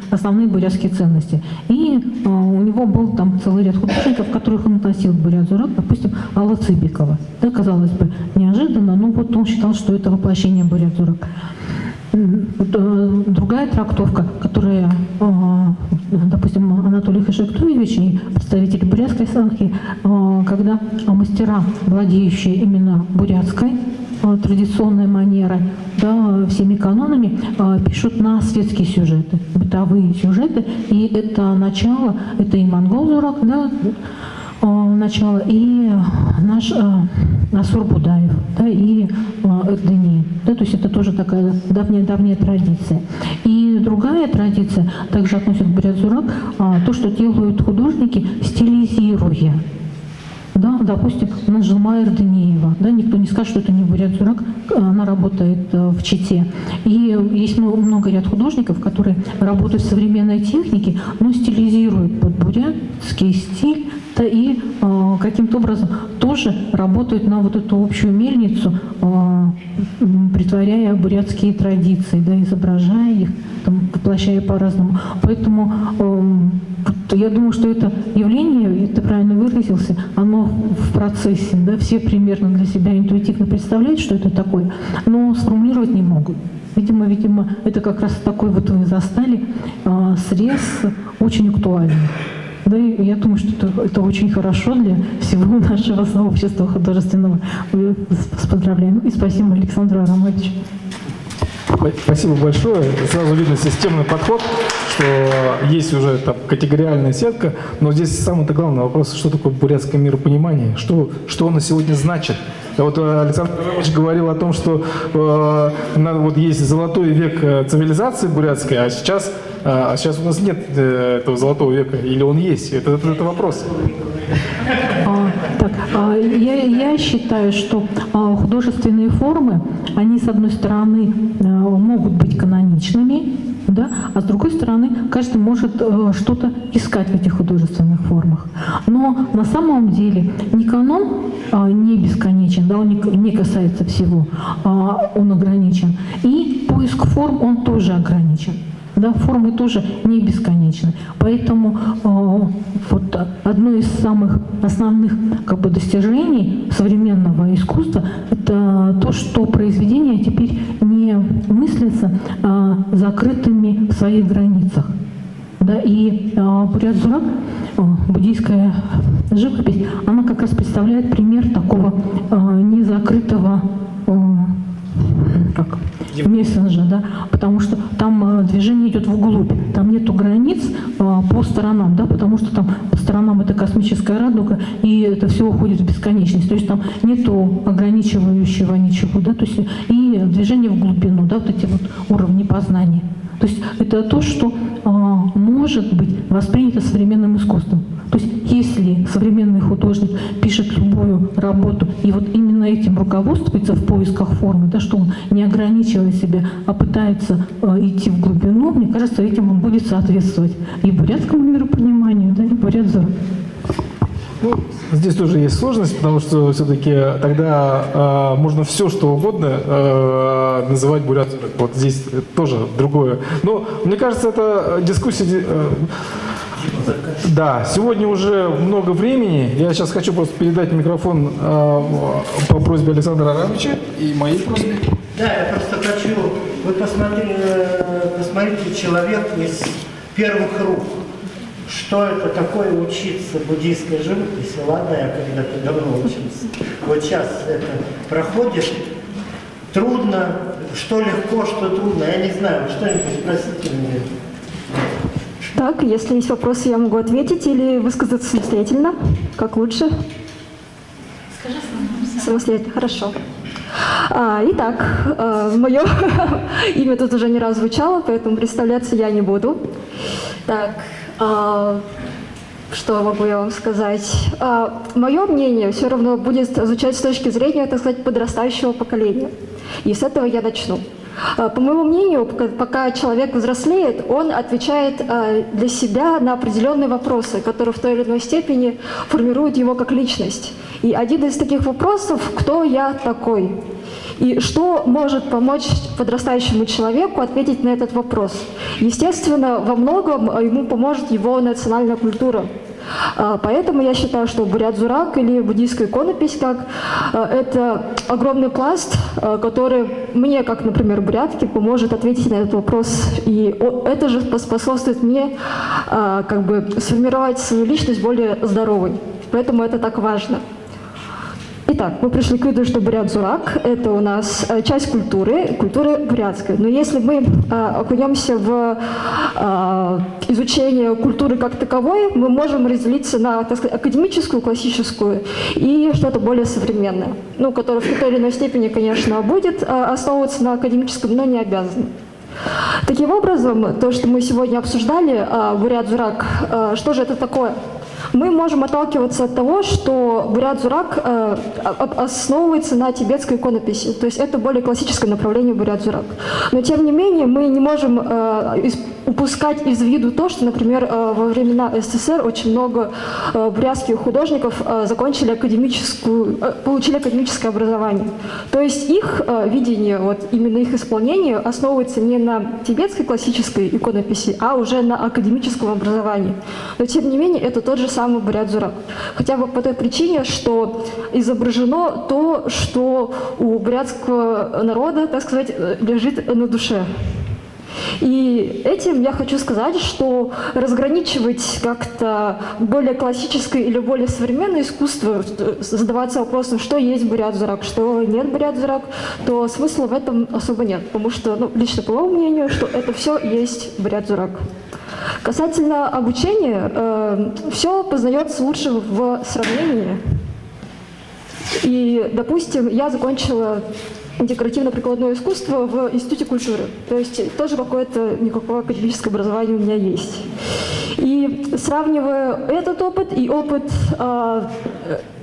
основные бурятские ценности. И у него был там целый ряд художников, которых он относил к Бурят-Зурак, допустим, Алла Цыбикова. Да, казалось бы, неожиданно, но вот он считал, что это воплощение Бурят-Зурак. Другая трактовка, которая, допустим, Анатолий Хашектуевич и представители бурятской санхи, когда мастера, владеющие именно бурятской традиционной манерой, да, всеми канонами, пишут на светские сюжеты, бытовые сюжеты, и это начало, это и Монгол-Зурак, да, начало, и наш Асур Будаев, да, и Эрдени. Да, то есть это тоже такая давняя традиция. И другая традиция также относит к Бурят-Зурак, то, что делают художники, стилизируя. Да, допустим, Наджима Эрдениева, да, никто не скажет, что это не Бурят-Зурак, она работает в Чите. И есть много ряд художников, которые работают в современной технике, но стилизируют под бурятский стиль, да, и каким-то образом тоже работают на вот эту общую мельницу, притворяя бурятские традиции, да, изображая их, там, воплощая по-разному. Поэтому я думаю, что это явление, и ты правильно выразился, оно в процессе, да, все примерно для себя интуитивно представляют, что это такое, но сформулировать не могут. Видимо, это как раз такой вот вы застали срез очень актуальный. Да, и я думаю, что это очень хорошо для всего нашего сообщества художественного. С поздравляем. И спасибо Александру Арамовичу. Спасибо большое. Сразу видно системный подход, что есть уже там категориальная сетка, но здесь самый-то главный вопрос, что такое бурятское миропонимание, что оно сегодня значит. Вот Александр Иванович говорил о том, что вот есть золотой век цивилизации бурятской, а сейчас у нас нет этого золотого века, или он есть? Это вопрос. Я считаю, что художественные формы, они, с одной стороны, могут быть каноничными, да, а с другой стороны, каждый может что-то искать в этих художественных формах. Но на самом деле ни канон не бесконечен, да, он не касается всего, он ограничен. И поиск форм, он тоже ограничен. Да, формы тоже не бесконечны. Поэтому вот одно из самых основных достижений современного искусства – это то, что произведение теперь не мыслится закрытыми в своих границах. Да, и бурят-зурак, буддийская живопись, она как раз представляет пример такого незакрытого мессенджа, да, потому что там движение идет вглубь, там нету границ по сторонам, да, потому что там по сторонам это космическая радуга, и это все уходит в бесконечность, то есть там нету ограничивающего ничего, да, то есть и движение в глубину, да, вот эти вот уровни познания. То есть это то, что может быть воспринято современным искусством. То есть если современный художник пишет любую работу и вот именно этим руководствуется в поисках формы, да, что он не ограничивает себя, а пытается идти в глубину, мне кажется, этим он будет соответствовать и бурятскому миропониманию, да, и бурят-зурак. Ну, здесь тоже есть сложность, потому что все-таки тогда можно все, что угодно называть бурят-зурак. Вот здесь тоже другое. Но мне кажется, это дискуссия... Да, сегодня уже много времени. Я сейчас хочу просто передать микрофон по просьбе Александра Арамовича и моей просьбе. Да, я просто хочу... Вы посмотрите, человек из первых рук. Что это такое учиться буддийской живописи? Ладно, я когда-то давно учился. Вот сейчас это проходит. Трудно, что легко, что трудно. Я не знаю, что-нибудь спросите меня. Так, если есть вопросы, я могу ответить или высказаться самостоятельно. Как лучше? Скажи самостоятельно. Хорошо. Итак, мое имя тут уже не раз звучало, поэтому представляться я не буду. Так, что могу я вам сказать? Мое мнение все равно будет звучать с точки зрения, так сказать, подрастающего поколения. И с этого я начну. По моему мнению, пока человек взрослеет, он отвечает для себя на определенные вопросы, которые в той или иной степени формируют его как личность. И один из таких вопросов – кто я такой? И что может помочь подрастающему человеку ответить на этот вопрос? Естественно, во многом ему поможет его национальная культура. Поэтому я считаю, что бурят-зурак или буддийская иконопись это огромный пласт, который мне, как, например, бурятке, поможет ответить на этот вопрос. И это же способствует мне сформировать свою личность более здоровой. Поэтому это так важно. Итак, мы пришли к выводу, что бурят-зурак – это у нас часть культуры бурятской. Но если мы окунемся в изучение культуры как таковой, мы можем разделиться на, так сказать, академическую, классическую и что-то более современное, которое в той или иной степени, конечно, будет основываться на академическом, но не обязано. Таким образом, то, что мы сегодня обсуждали, бурят-зурак, что же это такое? Мы можем отталкиваться от того, что бурят-зурак основывается на тибетской иконописи, то есть это более классическое направление бурят-зурак. Но тем не менее мы не можем упускать из виду то, что, например, во времена СССР очень много бурятских художников получили академическое образование. То есть их видение, именно их исполнение основывается не на тибетской классической иконописи, а уже на академическом образовании. Но тем не менее это тот же самый бурят-зурак. Хотя бы по той причине, что изображено то, что у бурятского народа, так сказать, лежит на душе. И этим я хочу сказать, что разграничивать как-то более классическое или более современное искусство, задаваться вопросом, что есть бурят-зорак, что нет бурят-зорак, то смысла в этом особо нет, потому что, ну, лично по моему мнению, что это все есть бурят-зорак. Касательно обучения, все познается лучше в сравнении. И, допустим, я закончила декоративно-прикладное искусство в Институте культуры. То есть тоже никакое академическое образование у меня есть. И сравнивая этот опыт и опыт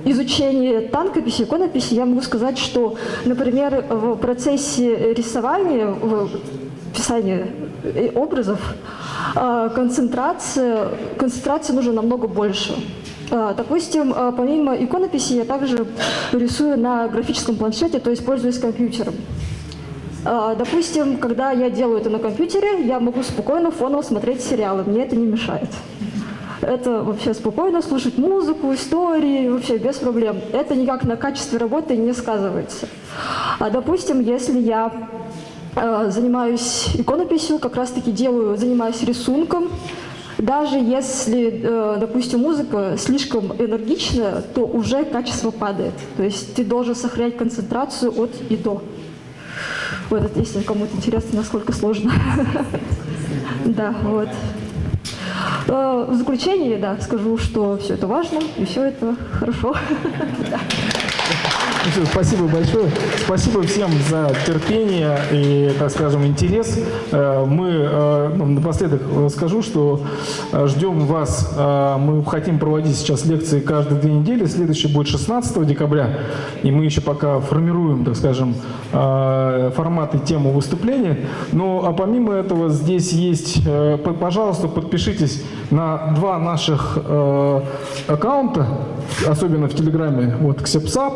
изучения тонкописи, иконописи, я могу сказать, что, например, в процессе рисования, писания образов, концентрация нужно намного больше. Допустим, помимо иконописи я также рисую на графическом планшете, то есть пользуюсь компьютером. Допустим, когда я делаю это на компьютере, я могу спокойно фоново смотреть сериалы, мне это не мешает. Это вообще спокойно слушать музыку, истории, вообще без проблем. Это никак на качестве работы не сказывается. Допустим, если я занимаюсь иконописью, как раз-таки занимаюсь рисунком, даже если, допустим, музыка слишком энергичная, то уже качество падает. То есть ты должен сохранять концентрацию от и до. Вот это, если кому-то интересно, насколько сложно. Да, вот. В заключение, да, скажу, что все это важно и все это хорошо. Ну, спасибо большое. Спасибо всем за терпение и, так скажем, интерес. Мы, напоследок скажу, что ждем вас. Мы хотим проводить сейчас лекции каждые 2 недели. Следующий будет 16 декабря. И мы еще пока формируем, так скажем, формат и тему выступления. Но а помимо этого здесь есть, пожалуйста, подпишитесь на 2 наших аккаунта, особенно в Телеграме, вот КСЕПСАП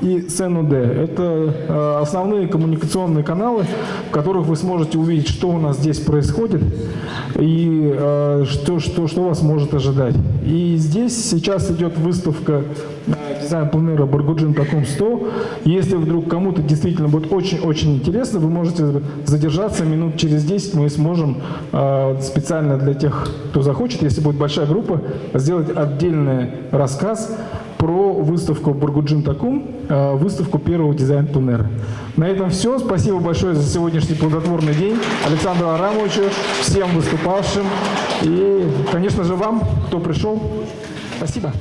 и СНУД. Это основные коммуникационные каналы, в которых вы сможете увидеть, что у нас здесь происходит и что вас может ожидать. И здесь сейчас идет выставка дизайн-пленера Баргуджин Такум 100. Если вдруг кому-то действительно будет очень-очень интересно, вы можете задержаться минут через 10, мы сможем специально для тех, кто захочет, если будет большая группа, сделать отдельный рассказ про выставку Баргуджин Такум, выставку первого дизайн-пленера. На этом все. Спасибо большое за сегодняшний плодотворный день Александру Арамовичу, всем выступавшим и, конечно же, вам, кто пришел. Спасибо.